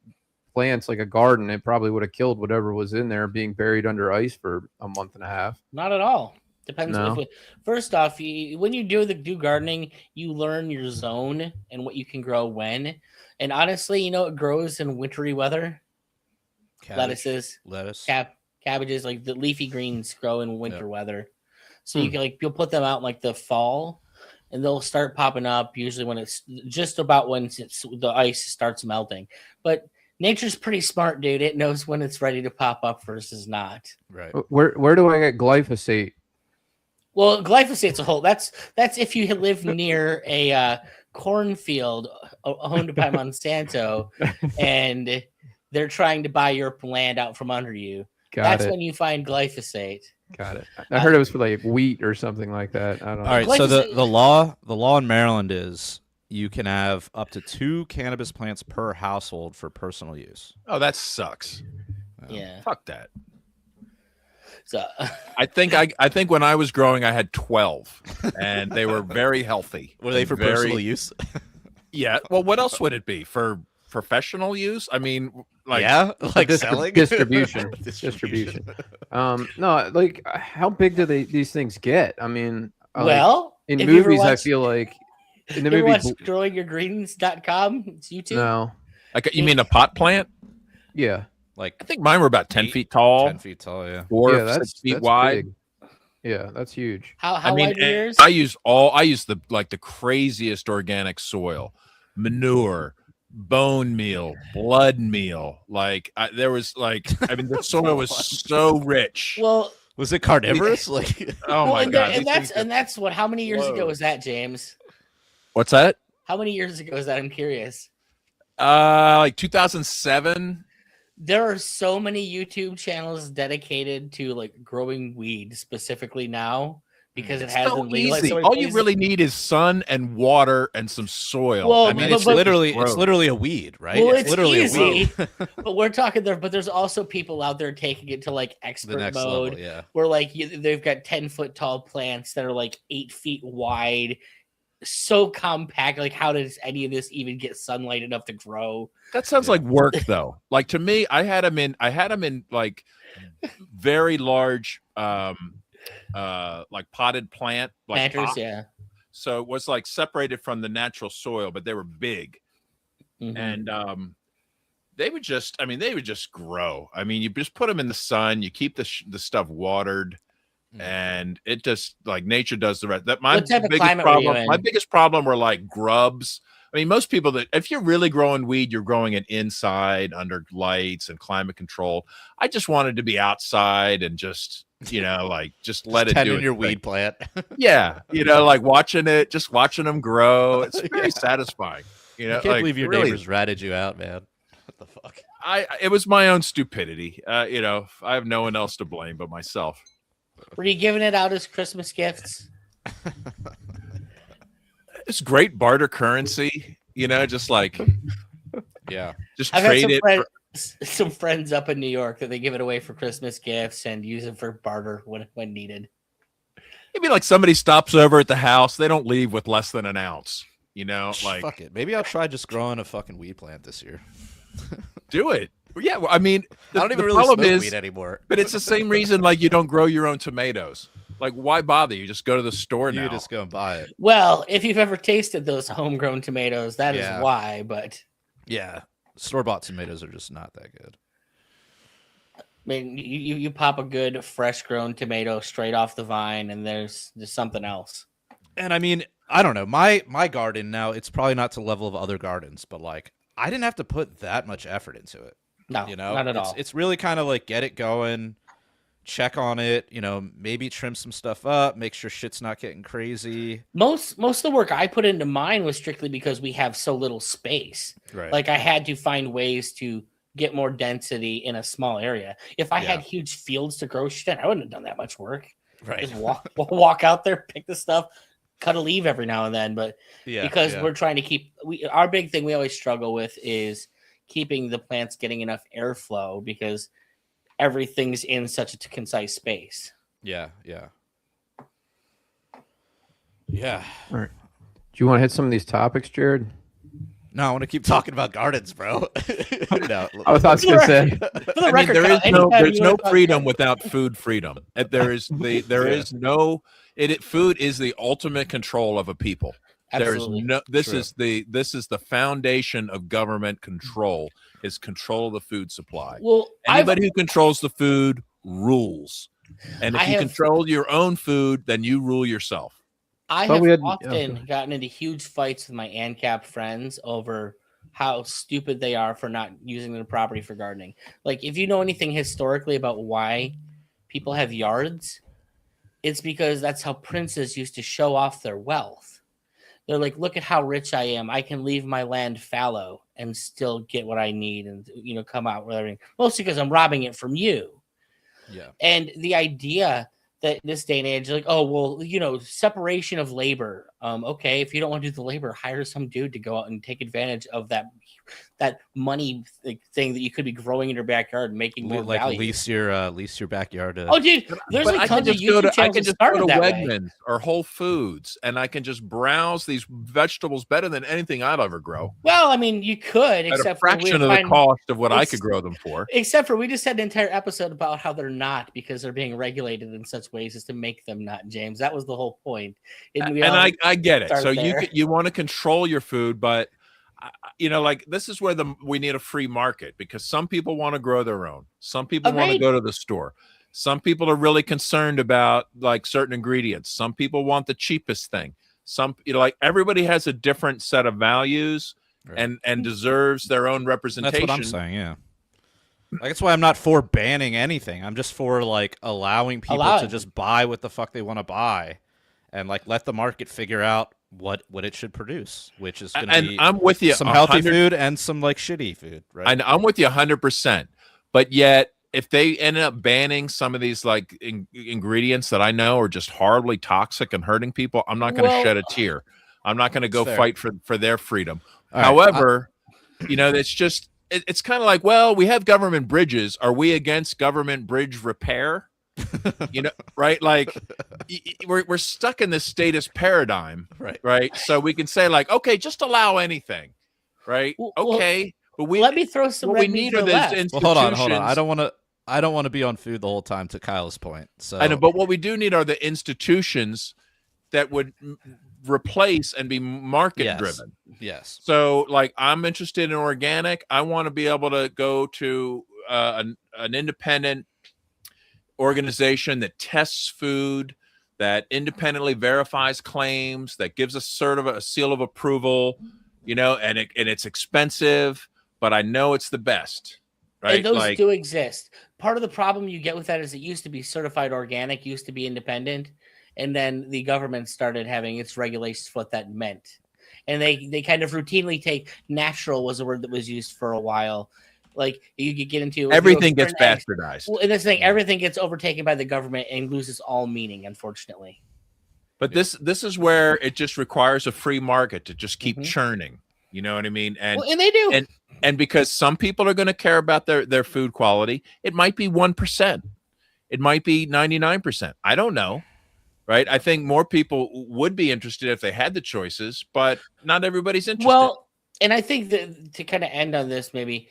plants like a garden, it probably would have killed whatever was in there being buried under ice for a month and a half. Not at all. Depends. No. First off, when you do gardening, you learn your zone and what you can grow when. And honestly, it grows in wintry weather. Lettuce, cabbages, like the leafy greens grow in winter weather. So you'll put them out in like the fall, and they'll start popping up usually when it's just about when the ice starts melting. But nature's pretty smart, dude. It knows when it's ready to pop up versus not. Right. Where do I get glyphosate? Well, glyphosate's a whole. That's if you live near a cornfield owned by Monsanto, and they're trying to buy your land out from under you. That's when you find glyphosate. Got it. I heard it was for like wheat or something like that. I don't know. All right. So the law in Maryland is you can have up to 2 cannabis plants per household for personal use. Oh, that sucks. Yeah. Fuck that. So I think when I was growing, I had 12, and they were very healthy. Were they for personal use? Yeah. Well, what else would it be for professional use? I mean, like selling, distribution. No, like how big do these things get? I mean, in movies, I feel like in the movies, growingyourgreens.com. It's YouTube. No, like you mean a pot plant? Yeah, like I think mine were about 10 feet tall. 10 feet tall, yeah. 4 or 6 feet wide. Big. Yeah, that's huge. How wide are yours? I use the craziest organic soil, manure, bone meal, blood meal. The soil was so rich. Well, was it carnivorous? My god! That's what? How many years ago was that, James? What's that? How many years ago is that? I'm curious. Like 2007. There are so many YouTube channels dedicated to like growing weed specifically now because it has been legalized. So all you really need is sun and water and some soil. Well, I mean, it's literally a weed, right? Well, it's literally easy. a weed. But we're talking there. But there's also people out there taking it to like expert mode, level, yeah. Where like they've got 10-foot tall plants that are like 8 feet wide. So compact. Like, how does any of this even get sunlight enough to grow? That sounds like work, though. Like to me, I had them in like very large, like potted plant, like planters, pot. Yeah. So it was like separated from the natural soil, but they were big, and they would just grow. I mean, you just put them in the sun, you keep the stuff watered. And it just like nature does the rest. My biggest problem were like grubs. I mean, most people if you're really growing weed, you're growing it inside under lights and climate control. I just wanted to be outside and just let it do your weed plant. Yeah, like watching them grow. It's very satisfying. I can't believe your neighbors ratted you out, man. What the fuck? It was my own stupidity. I have no one else to blame but myself. Were you giving it out as Christmas gifts? It's great barter currency, just like, yeah, just I've trade had some friends up in New York that they give it away for Christmas gifts and use it for barter when needed. Maybe like somebody stops over at the house, they don't leave with less than an ounce, like fuck it. Maybe I'll try just growing a fucking weed plant this year. Do it. Yeah, well, I mean, I don't even really smoke weed anymore. But it's the same reason, like you don't grow your own tomatoes. Like, why bother? You just go to the store now. You just go and buy it. Well, if you've ever tasted those homegrown tomatoes, that is why. But yeah, Store-bought tomatoes are just not that good. I mean, you pop a good fresh grown tomato straight off the vine, and there's something else. And I mean, I don't know. My garden now, it's probably not to the level of other gardens, but like I didn't have to put that much effort into it. No, You know, not at all. It's really kind of like get it going, check on it. You know, maybe trim some stuff up, make sure shit's not getting crazy. Most of the work I put into mine was strictly because we have so little space. Right. Like I had to find ways to get more density in a small area. If I had huge fields to grow shit, I wouldn't have done that much work. Right. Just walk out there, pick the stuff, cut a leaf every now and then. But because we're trying to keep our big thing we always struggle with is keeping the plants getting enough airflow because everything's in such a concise space. Yeah. All right. Do you want to hit some of these topics, Jared? No, I want to keep talking about gardens, bro. No, I was going to say. For the record, there's no freedom without food freedom. Food is the ultimate control of a people. Absolutely. This is the foundation of government control is control of the food supply. Well, anybody who controls the food rules. And if you control your own food, then you rule yourself. I have often gotten into huge fights with my ANCAP friends over how stupid they are for not using their property for gardening. Like, if you know anything historically about why people have yards, it's because that's how princes used to show off their wealth. They're like, look at how rich I am. I can leave my land fallow and still get what I need and, come out with everything. Mostly because I'm robbing it from you. Yeah. And the idea that this day and age, like, oh, well, separation of labor. Okay, if you don't want to do the labor, hire some dude to go out and take advantage of that money thing that you could be growing in your backyard and making more value. Lease your backyard. Oh, dude, there's like tons of YouTube channels. I can just go to Wegmans way. or Whole Foods, and I can just browse these vegetables better than anything I'd ever grow. Well, I mean, you could, at a fraction of the cost of what I could grow them for. Except for we just had an entire episode about how they're not because they're being regulated in such ways as to make them not, James. That was the whole point. I get it. So you want to control your food, but like this is where we need a free market because some people want to grow their own. Some people want to go to the store. Some people are really concerned about like certain ingredients. Some people want the cheapest thing. Some, like everybody has a different set of values and deserves their own representation. That's what I'm saying. Yeah. Like, that's why I'm not for banning anything. I'm just for like allowing people to just buy what the fuck they want to buy and like let the market figure out what it should produce, which is going to be I'm with you, some healthy food and some like shitty food, right? And I'm with you 100%. But yet, if they end up banning some of these like ingredients that I know are just horribly toxic and hurting people, I'm not going to shed a tear. I'm not going to go fight for their freedom. However, it's just it's kind of like, well, we have government bridges. Are we against government bridge repair? Right? Like we're stuck in this statist paradigm, right? So we can say like, okay, just allow anything, right? Okay, but let me throw some. What we need are these institutions. Well, hold on. I don't want to be on food the whole time. To Kyle's point, so I know, but what we do need are the institutions that would replace and be market driven. Yes. So, like, I'm interested in organic. I want to be able to go to an independent organization that tests food, that independently verifies claims, that gives us sort of a seal of approval, and it's expensive, but I know it's the best. Right? And those do exist. Part of the problem you get with that is it used to be certified organic, used to be independent, and then the government started having its regulations for what that meant. And they kind of routinely take natural was a word that was used for a while. Like you could get into everything gets bastardized. Well, and this thing, everything gets overtaken by the government and loses all meaning, unfortunately. But this is where it just requires a free market to just keep churning. You know what I mean? And they do. And because some people are going to care about their food quality, it might be 1%. It might be 99%. I don't know. Right? I think more people would be interested if they had the choices, but not everybody's interested. Well, and I think that to kind of end on this, maybe,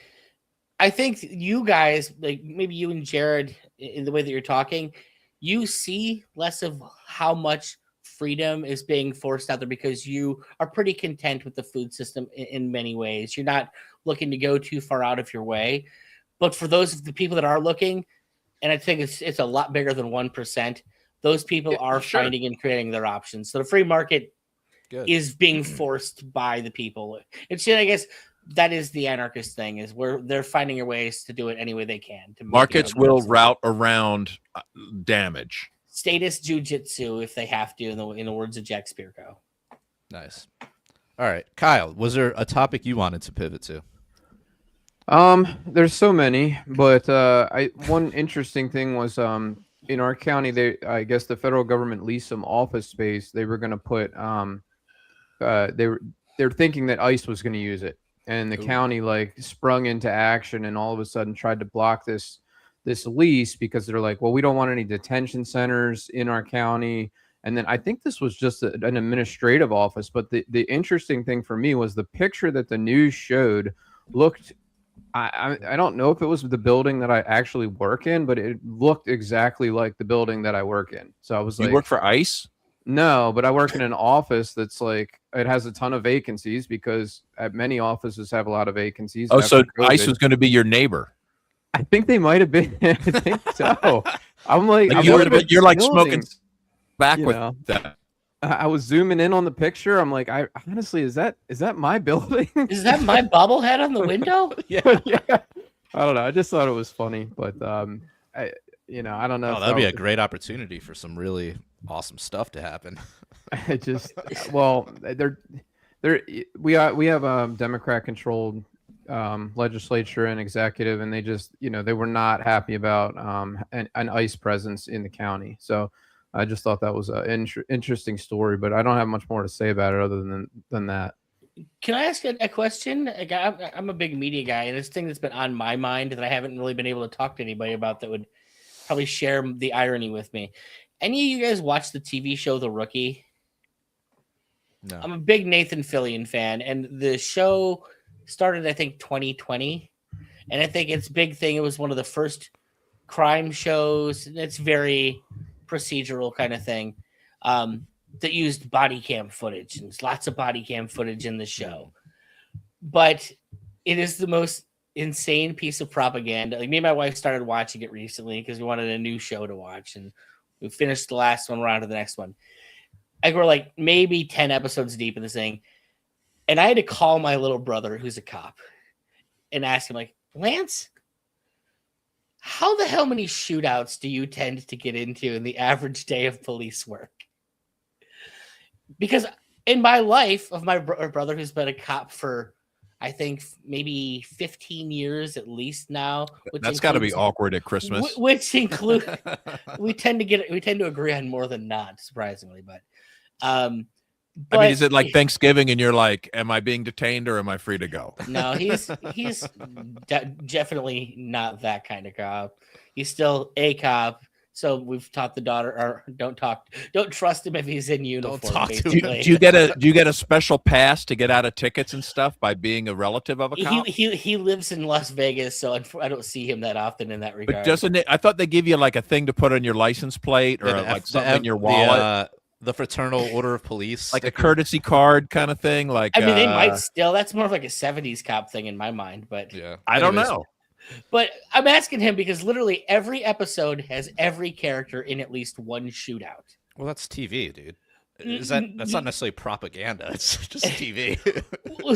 I think you guys, like maybe you and Jared, in the way that you're talking, you see less of how much freedom is being forced out there because you are pretty content with the food system in many ways. You're not looking to go too far out of your way. But for those of the people that are looking, and I think it's a lot bigger than 1%, those people are finding and creating their options. So the free market is being forced by the people. It's, I guess, that is the anarchist thing, is where they're finding ways to do it any way they can. To Markets will route around damage. Status jujitsu if they have to, in the words of Jack Spirko. Nice. All right, Kyle, was there a topic you wanted to pivot to? There's so many, but one interesting thing was in our county, I guess the federal government leased some office space. They were going to put they're thinking that ICE was going to use it, and the county like sprung into action and all of a sudden tried to block this lease because they're like, well, we don't want any detention centers in our county. And then I think this was just an administrative office, but the interesting thing for me was the picture that the news showed looked, I don't know if it was the building that I actually work in, but it looked exactly like the building that I work in. So I was like, you work for ICE? No, but I work in an office that's like, it has a ton of vacancies because many offices have a lot of vacancies. Oh, so ICE was going to be your neighbor. I think they might have been. I think so. I'm like, you're like smoking back with that. I was zooming in on the picture. I'm like, honestly, is that my building? Is that my bobblehead on the window? Yeah. I don't know. I just thought it was funny, but I don't know. Oh, that'd be a great opportunity for some really awesome stuff to happen. I just, well, we have Democrat controlled legislature and executive, and they just, they were not happy about an ICE presence in the county. So I just thought that was an interesting story, but I don't have much more to say about it other than that. Can I ask a question? I'm a big media guy, and this thing that's been on my mind that I haven't really been able to talk to anybody about that would probably share the irony with me. Any of you guys watch the TV show The Rookie? No. I'm a big Nathan Fillion fan, and the show started, I think, 2020, and I think its big thing, it was one of the first crime shows, and it's very procedural kind of thing, that used body cam footage, and there's lots of body cam footage in the show. But it is the most insane piece of propaganda. Like, me and my wife started watching it recently because we wanted a new show to watch, and we finished the last one, we're on to the next one. Like, we're like maybe 10 episodes deep in this thing, and I had to call my little brother, who's a cop, and ask him, like, Lance, how the hell many shootouts do you tend to get into in the average day of police work? Because in my life of my brother, who's been a cop for, I think, maybe 15 years at least now. That's got to be awkward at Christmas. Which include we tend to agree on more than not, surprisingly. But I mean, is it like Thanksgiving and you're like, am I being detained or am I free to go? No, he's definitely not that kind of cop. He's still a cop. So we've taught the daughter, or don't trust him if he's in uniform. Don't talk to him. Do you get a special pass to get out of tickets and stuff by being a relative of a cop? He lives in Las Vegas, so I don't see him that often in that regard. But doesn't it? I thought they give you like a thing to put on your license plate or like something in your wallet. The Fraternal Order of Police, like a courtesy card kind of thing. Like, I mean, they might still. That's more of like a 70s cop thing in my mind, but yeah, I don't know. But I'm asking him because literally every episode has every character in at least one shootout. Well, that's TV, dude. That's not necessarily propaganda. It's just TV.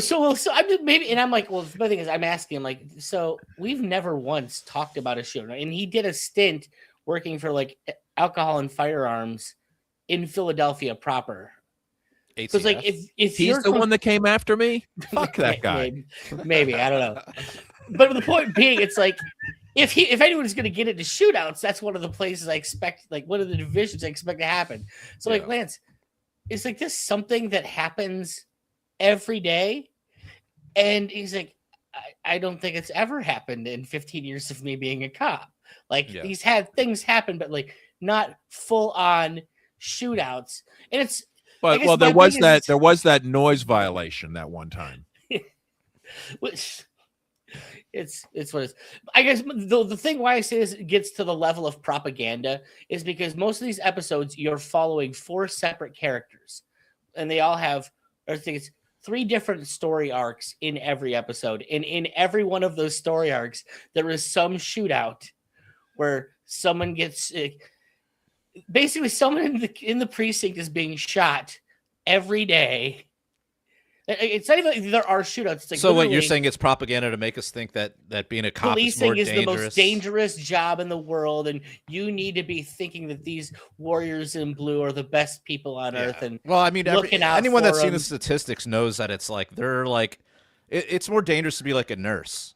so I'm just maybe, and I'm like, well, the thing is, I'm asking him, like, so we've never once talked about a shootout, and he did a stint working for like alcohol and firearms in Philadelphia proper. ATF? So it's like if he's the one that came after me, fuck that guy. Maybe I don't know. But the point being, it's like if anyone's going to get into shootouts, that's one of the places I expect, like one of the divisions I expect to happen. So like, Lance, is like this something that happens every day? And he's like, I don't think it's ever happened in 15 years of me being a cop. Like he's had things happen, but like not full on shootouts. And it's well, there was that noise violation that one time. Which It's what it's. I guess the thing why I say this gets to the level of propaganda is because most of these episodes you're following 4 separate characters, and they all have, I think it's 3 different story arcs in every episode, and in every one of those story arcs there is some shootout where someone gets basically someone in the precinct is being shot every day. It's not even like there are shootouts. It's like so what you're saying, it's propaganda to make us think that being a cop is more dangerous. Policing is the most dangerous job in the world, and you need to be thinking that these warriors in blue are the best people on earth. And well, I mean, anyone that's seen the them. statistics knows that it's like they're like, it's more dangerous to be like a nurse.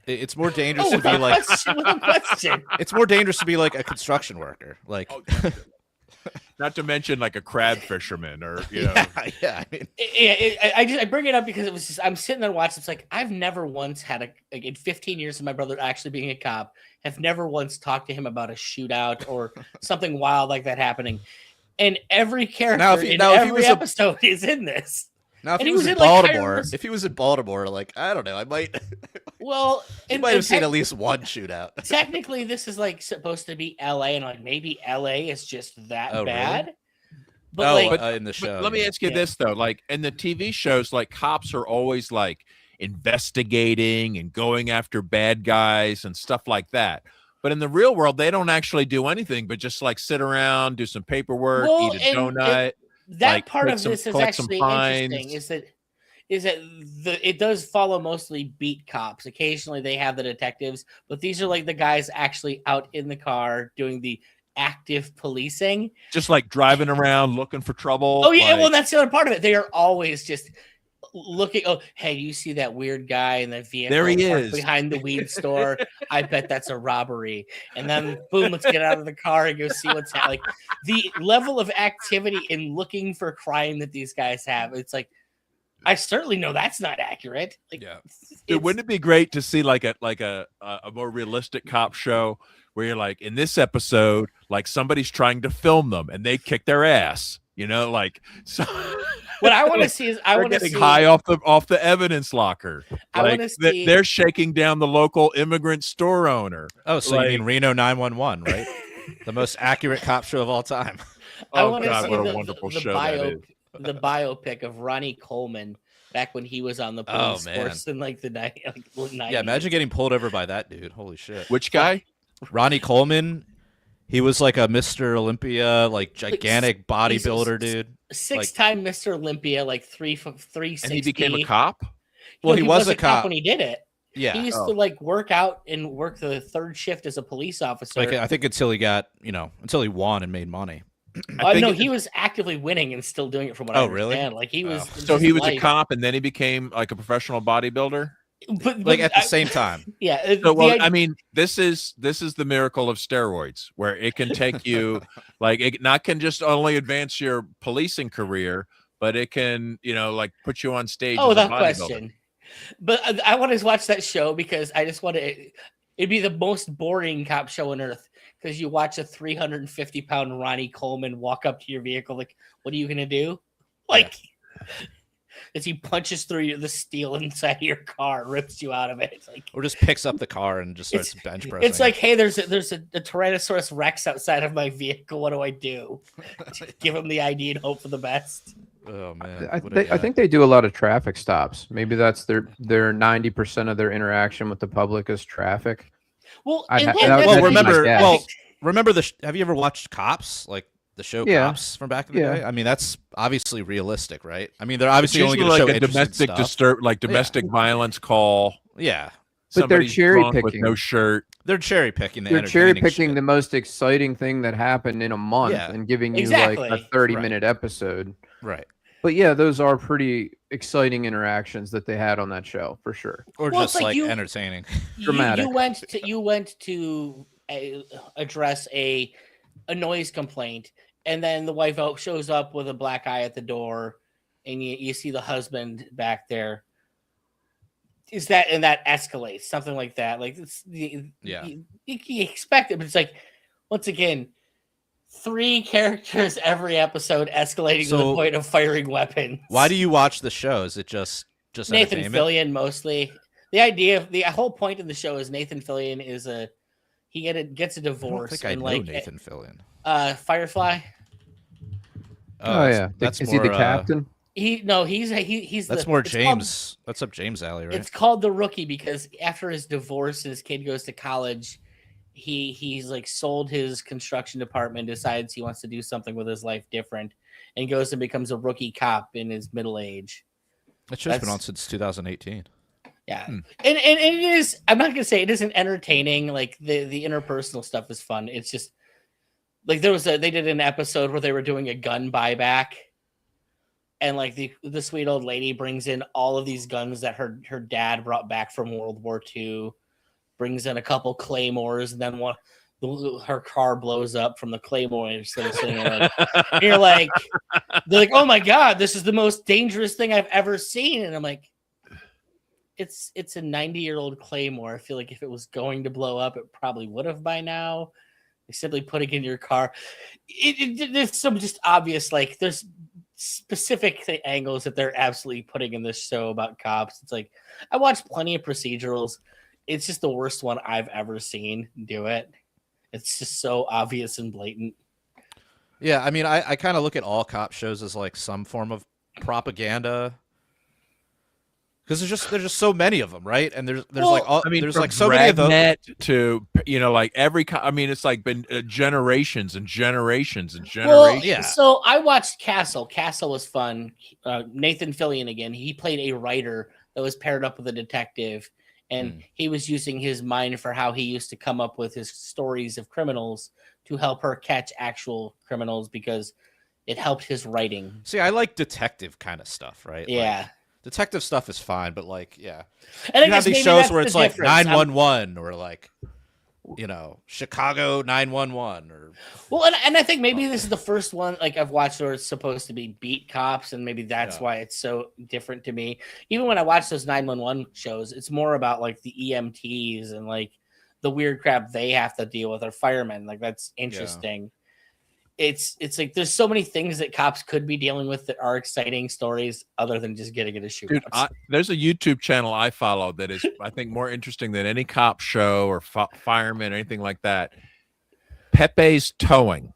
It's more dangerous to be like. It's more dangerous to be like a construction worker, like. Not to mention like a crab fisherman, or you know. Yeah. I mean, I bring it up because it was just I'm sitting there watching. It's like I've never once had in 15 years of my brother actually being a cop, have never once talked to him about a shootout or something wild like that happening. And every character in every episode is in this. Now, if he was in Baltimore, if he was in Baltimore, like I don't know, I might. Well, you might have seen at least one shootout. Technically, this is like supposed to be L.A. and like maybe L.A. is just that bad. Really? But in the show. But let me ask you this though: like in the TV shows, like cops are always like investigating and going after bad guys and stuff like that. But in the real world, they don't actually do anything but just like sit around, do some paperwork, eat a donut. That like, part of this is actually interesting. Is that it does follow mostly beat cops. Occasionally they have the detectives, but these are like the guys actually out in the car doing the active policing, just like driving around looking for trouble. Oh yeah, well that's the other part of it. They are always just looking. Oh, hey, you see that weird guy in the vehicle? There he is behind the weed store. I bet that's a robbery. And then boom, let's get out of the car and go see what's happening. Like the level of activity in looking for crime that these guys have, it's like I certainly know that's not accurate. Like, yeah, dude, wouldn't it be great to see like a more realistic cop show where you're like in this episode, like somebody's trying to film them and they kick their ass, you know, like so. What I want to see is I want to see high off the evidence locker. I want to see they're shaking down the local immigrant store owner. Oh, so you mean Reno 911, right? The most accurate cop show of all time. I want to see what a wonderful show that is. The biopic of Ronnie Coleman back when he was on the police force in like the 90s. Yeah, imagine getting pulled over by that dude. Holy shit. Which guy? Ronnie Coleman. He was like a Mr. Olympia, like gigantic bodybuilder dude. 6-time Mr. Olympia, like 360. And he became a cop? Well, he was a cop when he did it. Yeah. He used to like work out and work the third shift as a police officer. Like I think until he got, until he won and made money. No, he was actively winning and still doing it from what I understand. Really? Like he was. So he was a cop and then he became like a professional bodybuilder? But like at the same time. Yeah. So, well, I mean, this is the miracle of steroids, where it can take you like it not can just only advance your policing career, but it can, like put you on stage. Oh, that question. But I want to watch that show because I just want to. It'd be the most boring cop show on earth because you watch a 350-pound Ronnie Coleman walk up to your vehicle. Like, what are you gonna do? Like. Yeah. As he punches through the steel inside of your car, rips you out of it. It's like, or just picks up the car and just starts bench pressing. It's like, hey, there's a Tyrannosaurus Rex outside of my vehicle. What do I do? Give him the ID and hope for the best. Oh man, I think they do a lot of traffic stops. Maybe that's their 90% of their interaction with the public is traffic. Well, remember have you ever watched Cops? Like the show Cops from back in the day? I mean, that's obviously realistic, right? I mean, they're obviously only going to show like a domestic violence call. Yeah. But they're cherry picking with no shirt. They're cherry picking. They're cherry picking the most exciting thing that happened in a month and giving you like a 30-minute episode. Right. But yeah, those are pretty exciting interactions that they had on that show for sure. Or just like entertaining. Dramatic. You went to address a noise complaint, and then the wife shows up with a black eye at the door, and you see the husband back there. That escalates something like that? Like you expect it, but it's like once again, 3 characters every episode escalating to the point of firing weapons. Why do you watch the show? Is it just Nathan Fillion mostly? the whole point of the show is Nathan Fillion is gets a I don't divorce think I and know like Nathan Fillion. Firefly. Oh yeah, that's is more, he the captain? He's That's the more it's James. That's up James alley, right? It's called The Rookie because after his divorce and his kid goes to college, he's like sold his construction department, decides he wants to do something with his life different, and goes and becomes a rookie cop in his middle age. That show's been on since 2018. Yeah, and it is. I'm not gonna say it isn't entertaining. Like the interpersonal stuff is fun. It's just like they did an episode where they were doing a gun buyback. And like the sweet old lady brings in all of these guns that her dad brought back from World War II, brings in a couple claymores, and then her car blows up from the claymore instead of sitting there like, you're like, they're like, oh my god, this is the most dangerous thing I've ever seen, and I'm like, it's a 90-year-old claymore. I feel like if it was going to blow up, it probably would have by now. You're simply putting in your car. There's some just obvious like there's specific angles that they're absolutely putting in this show about cops. It's like I watched plenty of procedurals. It's just the worst one I've ever seen do it. It's just so obvious and blatant. Yeah, I mean, I kind of look at all cop shows as like some form of propaganda because there's just so many of them, right? And there's like all, there's like so many of them to like it's like been generations and generations and generations. Well, yeah. So I watched Castle. Castle was fun. Nathan Fillion again. He played a writer that was paired up with a detective, and he was using his mind for how he used to come up with his stories of criminals to help her catch actual criminals because it helped his writing. See, I like detective kind of stuff, right? Yeah. Like, detective stuff is fine, but like, yeah. And you have these shows where it's like 911 or like, Chicago 911 or. Well, and I think maybe this is the first one like I've watched where it's supposed to be beat cops, and maybe that's why it's so different to me. Even when I watch those 911 shows, it's more about like the EMTs and like the weird crap they have to deal with, or firemen. Like that's interesting. It's like there's so many things that cops could be dealing with that are exciting stories other than just getting in a shootout. Dude, there's a YouTube channel I follow that is, I think, more interesting than any cop show or fireman or anything like that. Pepe's Towing.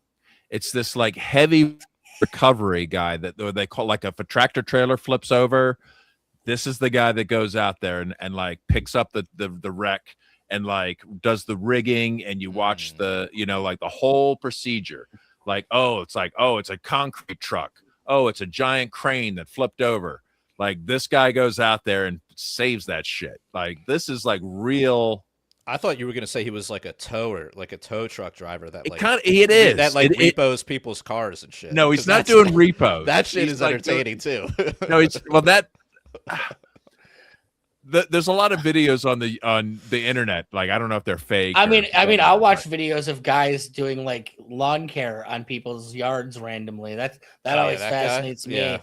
It's this like heavy recovery guy that they call like if a tractor trailer flips over, this is the guy that goes out there and like picks up the wreck and like does the rigging, and you watch the like the whole procedure. Like, it's a concrete truck. Oh, it's a giant crane that flipped over. Like this guy goes out there and saves that shit. Like this is like real. I thought you were gonna say he was like a tow truck driver that like repos people's cars and shit. No, he's not doing repos. That shit is like entertaining too. No, there's a lot of videos on the internet. Like I don't know if they're fake. I mean, I'll watch videos of guys doing like lawn care on people's yards randomly. That always fascinates me. Yeah.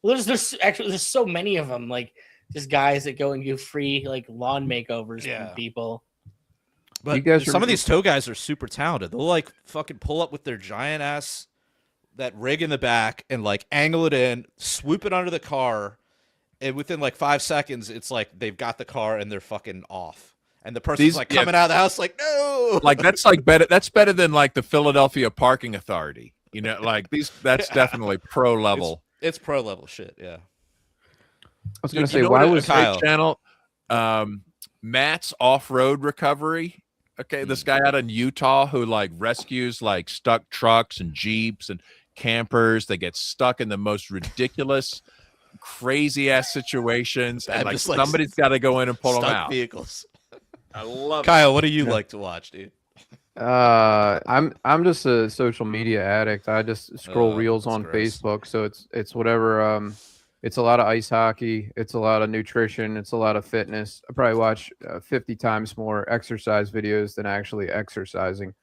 Well, there's so many of them. Like just guys that go and do free like lawn makeovers for people. But some of these tow guys are super talented. They'll like fucking pull up with their giant ass that rig in the back and like angle it in, swoop it under the car. And within like 5 seconds, it's like they've got the car and they're fucking off. And the person's like coming out of the house like, no. Like that's like better. That's better than like the Philadelphia Parking Authority. Like that's definitely pro level. It's pro level shit. Yeah. I was going to say, why was Kyle channel? Matt's Off-Road Recovery. Okay, this guy out in Utah who like rescues like stuck trucks and Jeeps and campers. They get stuck in the most ridiculous, crazy ass situations, and like somebody's got to go in and pull them out. Vehicles. I love Kyle. It. What do you like to watch, dude? I'm just a social media addict. I just scroll reels on Facebook, so it's whatever. It's a lot of ice hockey. It's a lot of nutrition. It's a lot of fitness. I probably watch 50 times more exercise videos than actually exercising.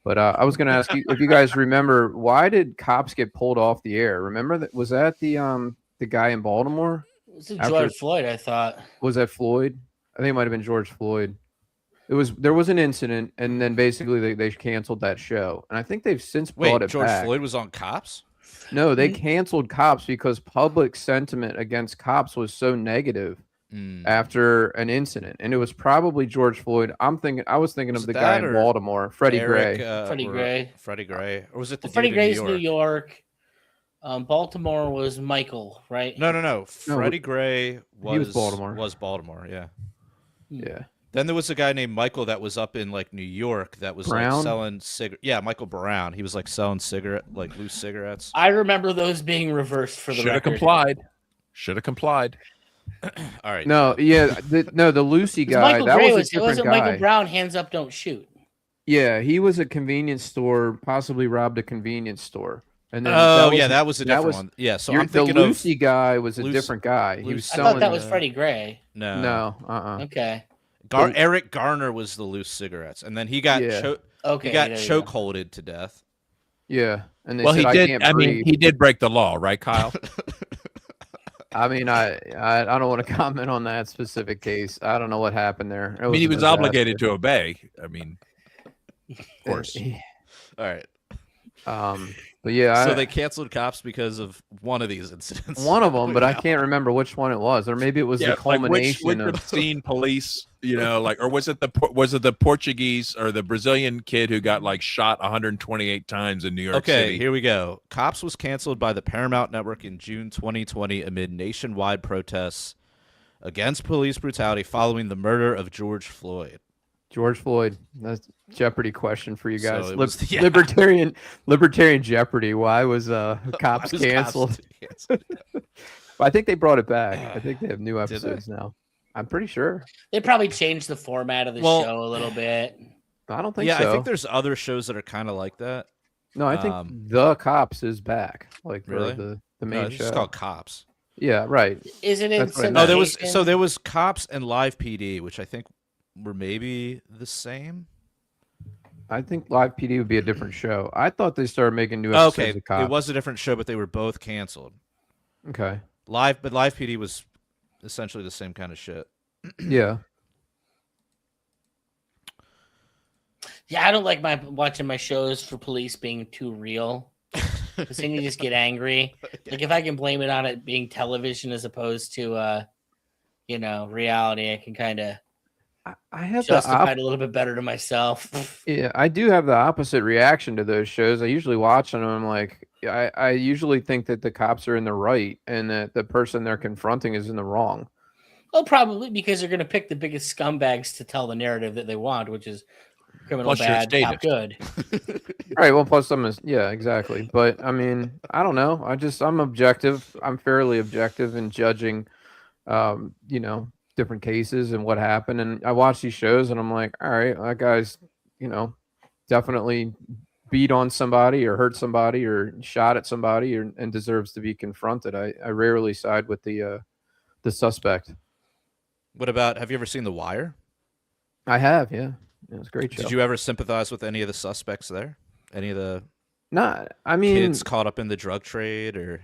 But I was going to ask you if you guys remember, why did cops get pulled off the air? Remember that? Was that the guy in Baltimore? It was George Floyd, I thought. Was that Floyd? I think it might have been George Floyd. There was an incident, and then basically they canceled that show. And I think they've since brought it George back. Floyd was on Cops? No, they canceled Cops because public sentiment against cops was so negative after an incident, and it was probably George Floyd. I was thinking Was of it the guy that in or Baltimore, Freddie Eric, Gray. Freddie Gray. Freddie Gray, or was it the Freddie dude Gray's in New York. Baltimore was Michael, right? No. Freddie Gray he was Baltimore. Was Baltimore, yeah. Yeah. Then there was a guy named Michael that was up in like New York that was Brown? like selling cigarettes. Yeah, Michael Brown. He was like selling loose cigarettes. I remember those being reversed for the Should have record. complied. Should have complied. All right. No, yeah, the Lucy guy. Michael That Gray was a different wasn't guy. Michael Brown. Hands up, don't shoot. Yeah, he was a convenience store, possibly robbed a convenience store. And then that was a different one. Yeah, so I'm thinking the Lucy guy was a Lucy- different guy. He was I selling. thought that was Freddie Gray. No. Okay. Eric Garner was the loose cigarettes, and then he got chokeholded to death. Yeah, and they Well, said, he did. I mean, he did break the law, right, Kyle? I mean, I don't want to comment on that specific case. I don't know what happened there. I mean, he was obligated to obey. I mean, of course. All right. But yeah, so they canceled cops because of one of these incidents. One of them, but I can't remember which one it was, or maybe it was the culmination which of obscene police. You know, like, or was it the Portuguese or the Brazilian kid who got like shot 128 times in New York City? Okay, here we go. Cops was canceled by the Paramount Network in June 2020 amid nationwide protests against police brutality following the murder of George Floyd. George Floyd. That's a Jeopardy question for you guys. So it was, Libertarian Jeopardy. Why was cops canceled? I think they brought it back. I think they have new episodes now. I'm pretty sure. They probably changed the format of the show a little bit. I don't think so. Yeah, I think there's other shows that are kind of like that. No, I think The Cops is back. Like really? the main show. It's called Cops. Yeah, right. Is it in syndication? There was Cops and Live PD, which I think were maybe the same. I think Live PD would be a different show. I thought they started making new episodes of Cops. It was a different show, but they were both canceled. Okay. Live PD was essentially the same kind of shit. Yeah. Yeah, I don't like watching my shows for police being too real. Because then you just get angry. Like if I can blame it on it being television as opposed to reality, I can kind of I have justify it a little bit better to myself. Yeah, I do have the opposite reaction to those shows. I usually watch them and I'm like, I usually think that the cops are in the right and that the person they're confronting is in the wrong. Well, probably because they're going to pick the biggest scumbags to tell the narrative that they want, which is criminal bad, cop good. Right. Well, plus exactly. But I mean, I don't know. I'm objective. I'm fairly objective in judging, different cases and what happened. And I watch these shows and I'm like, all right, that guy's, definitely beat on somebody or hurt somebody or shot at somebody and deserves to be confronted. I rarely side with the suspect. What about, have you ever seen The Wire? I have, yeah. It's a great show. Did you ever sympathize with any of the suspects there? Any of the kids caught up in the drug trade or?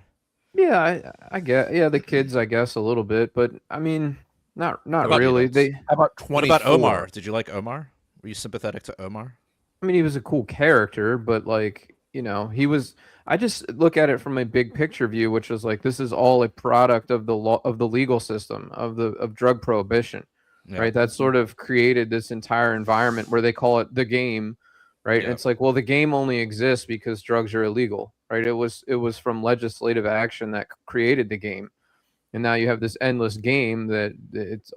Yeah, I get. Yeah, the kids, I guess, a little bit, but I mean, not really. How about 24? What about Omar? Did you like Omar? Were you sympathetic to Omar? I mean, he was a cool character, but he was. I just look at it from a big picture view, which is like this is all a product of the law, of the legal system, of drug prohibition. Yeah. Right, that sort of created this entire environment where they call it the game, right? Yeah. And it's like, well, the game only exists because drugs are illegal, right? It was from legislative action that created the game, and now you have this endless game that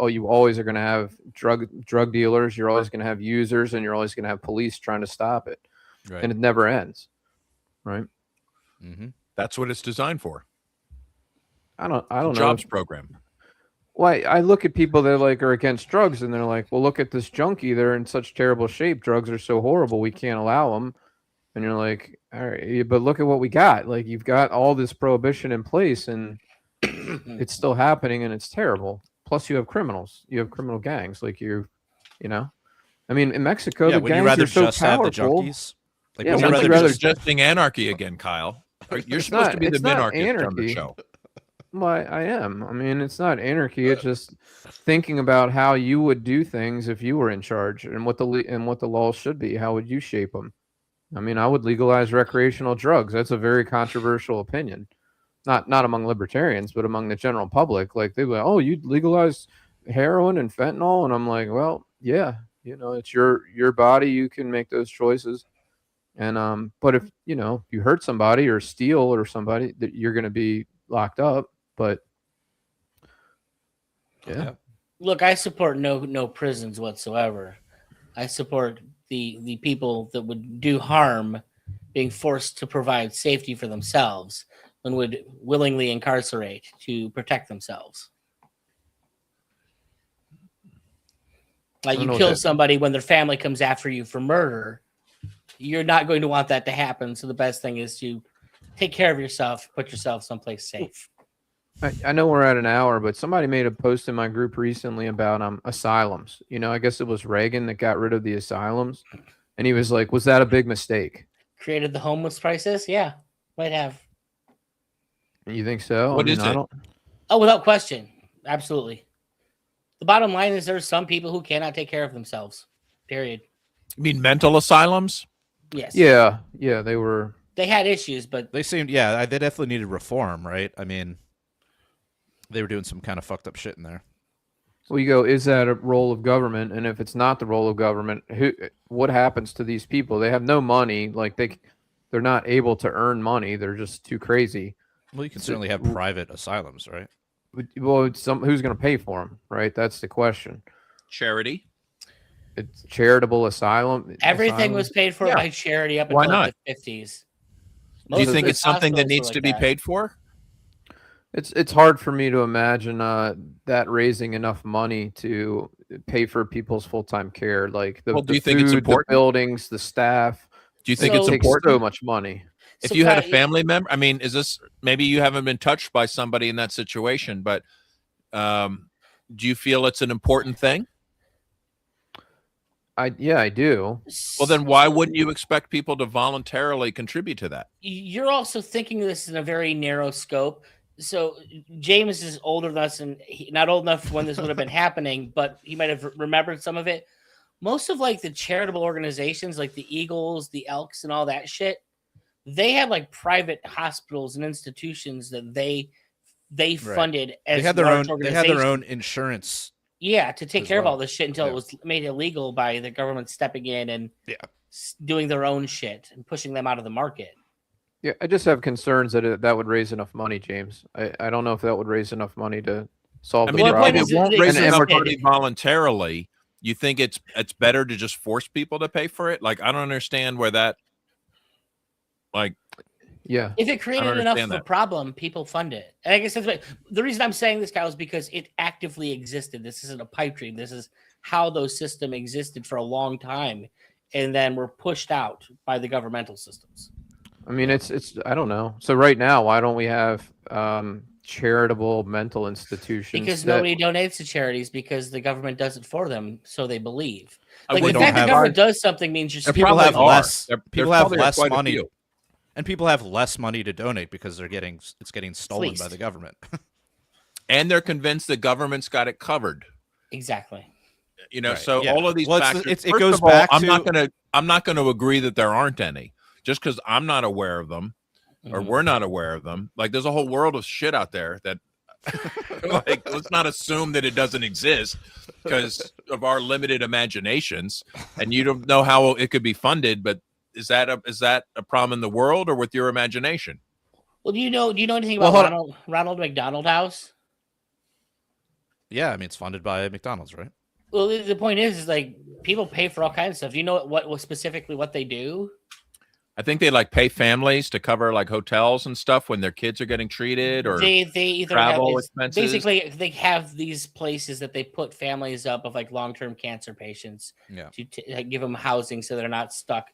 you always are going to have drug dealers, you're always going to have users, and you're always going to have police trying to stop it, right. And it never ends, right? Mm-hmm. That's what it's designed for. I don't know. Jobs program. Well, I look at people that are against drugs, and they're like, "Well, look at this junkie. They're in such terrible shape. Drugs are so horrible. We can't allow them." And you're like, "All right, but look at what we got. Like, you've got all this prohibition in place, and it's still happening, and it's terrible. Plus, you have criminals. You have criminal gangs. Like I mean, in Mexico, the gangs are so powerful. Like, yeah, would you rather suggesting anarchy again, Kyle? You're supposed to be the minarchist on the show. Well, I am. I mean, it's not anarchy. It's just thinking about how you would do things if you were in charge, and what the laws should be. How would you shape them? I mean, I would legalize recreational drugs. That's a very controversial opinion, not among libertarians, but among the general public. Like they were, oh, you legalize heroin and fentanyl, and I'm like, well, yeah, it's your body, you can make those choices. And but if you hurt somebody or steal or somebody, that you're going to be locked up. But yeah. Look, I support no prisons whatsoever. I support the people that would do harm being forced to provide safety for themselves and would willingly incarcerate to protect themselves. Like you kill somebody when their family comes after you for murder, you're not going to want that to happen. So the best thing is to take care of yourself, put yourself someplace safe. I know we're at an hour, but somebody made a post in my group recently about asylums. I guess it was Reagan that got rid of the asylums, and he was like, "Was that a big mistake?" Created the homeless crisis? Yeah, might have. You think so? What is it? Oh, without question, absolutely. The bottom line is there's some people who cannot take care of themselves. Period. You mean mental asylums? Yes. Yeah, they were. They had issues, but they seemed, they definitely needed reform, right? I mean, they were doing some kind of fucked up shit in there. Well, you go, is that a role of government? And if it's not the role of government, what happens to these people? They have no money. Like they're not able to earn money. They're just too crazy. Well, you can certainly have private asylums, right? Well, who's going to pay for them, right? That's the question. Charity. It's charitable asylum. Everything was paid for by charity up until the 50s. Do you think it's something that needs to be paid for? It's hard for me to imagine that raising enough money to pay for people's full-time care. Like do you think it's important? The buildings, the staff. Do you think it's important? So much money. If you had a family member, I mean, is this, maybe you haven't been touched by somebody in that situation, but do you feel it's an important thing? I do. Well, then why wouldn't you expect people to voluntarily contribute to that? You're also thinking of this in a very narrow scope. So James is older than us, and not old enough when this would have been happening, but he might have remembered some of it. Most of like the charitable organizations, like the Eagles, the Elks, and all that shit, they had like private hospitals and institutions that they funded as they had their own insurance. Yeah, to take care of all this shit until it was made illegal by the government stepping in and doing their own shit and pushing them out of the market. Yeah, I just have concerns that that would raise enough money, James. I don't know if that would raise enough money to solve the problem. I mean, if it won't raise enough money voluntarily, you think it's better to just force people to pay for it? Like, I don't understand where that, like... Yeah. If it created enough of a problem, people fund it. And I guess that's what, the reason I'm saying this, Kyle, is because it actively existed. This isn't a pipe dream. This is how those systems existed for a long time and then were pushed out by the governmental systems. I mean, it's I don't know. So right now, why don't we have charitable mental institutions? Because nobody donates to charities because the government does it for them, so they believe. Like the fact the government does something means you're people have less. People have less money. And people have less money to donate because it's getting stolen by the government. And they're convinced the government's got it covered. Exactly. So all of these factors. It goes back I'm not going to agree that there aren't any. Just because I'm not aware of them, or we're not aware of them. Like, there's a whole world of shit out there that, like, let's not assume that it doesn't exist because of our limited imaginations, and you don't know how it could be funded, but is that a problem in the world or with your imagination? Well, do you know anything about Ronald McDonald House? Yeah, I mean, it's funded by McDonald's, right? Well, the point is like people pay for all kinds of stuff. Do you know what specifically what they do? I think they like pay families to cover like hotels and stuff when their kids are getting treated, or they either travel expenses. Basically, they have these places that they put families up of like long-term cancer patients to give them housing so they're not stuck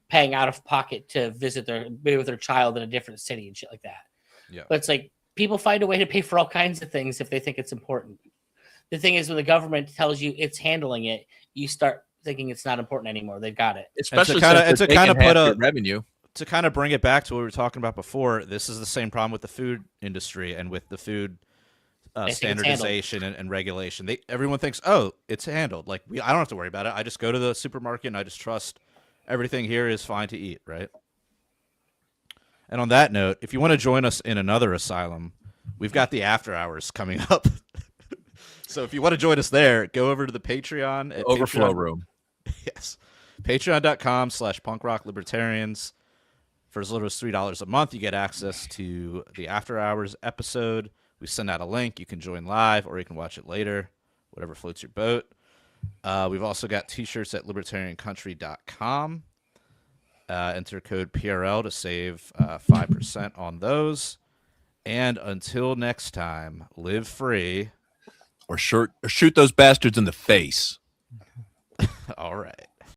paying out of pocket to be with their child in a different city and shit like that. Yeah. But it's like people find a way to pay for all kinds of things if they think it's important. The thing is, when the government tells you it's handling it, you start thinking it's not important anymore. They've got it. Especially to kind of put revenue. To kind of bring it back to what we were talking about before, this is the same problem with the food industry and with the food standardization and regulation. Everyone thinks, oh, it's handled. Like I don't have to worry about it. I just go to the supermarket and I just trust everything here is fine to eat, right? And on that note, if you want to join us in another asylum, we've got the after hours coming up. So if you want to join us there, go over to the Patreon at Overflow Patreon. room. Yes. Patreon.com/punkrocklibertarians. For as little as $3 a month, you get access to the after hours episode. We send out a link. You can join live or you can watch it later, whatever floats your boat. We've also got t-shirts at libertariancountry.com. Enter code PRL to save 5% on those. And until next time, live free. Or shoot those bastards in the face. All right.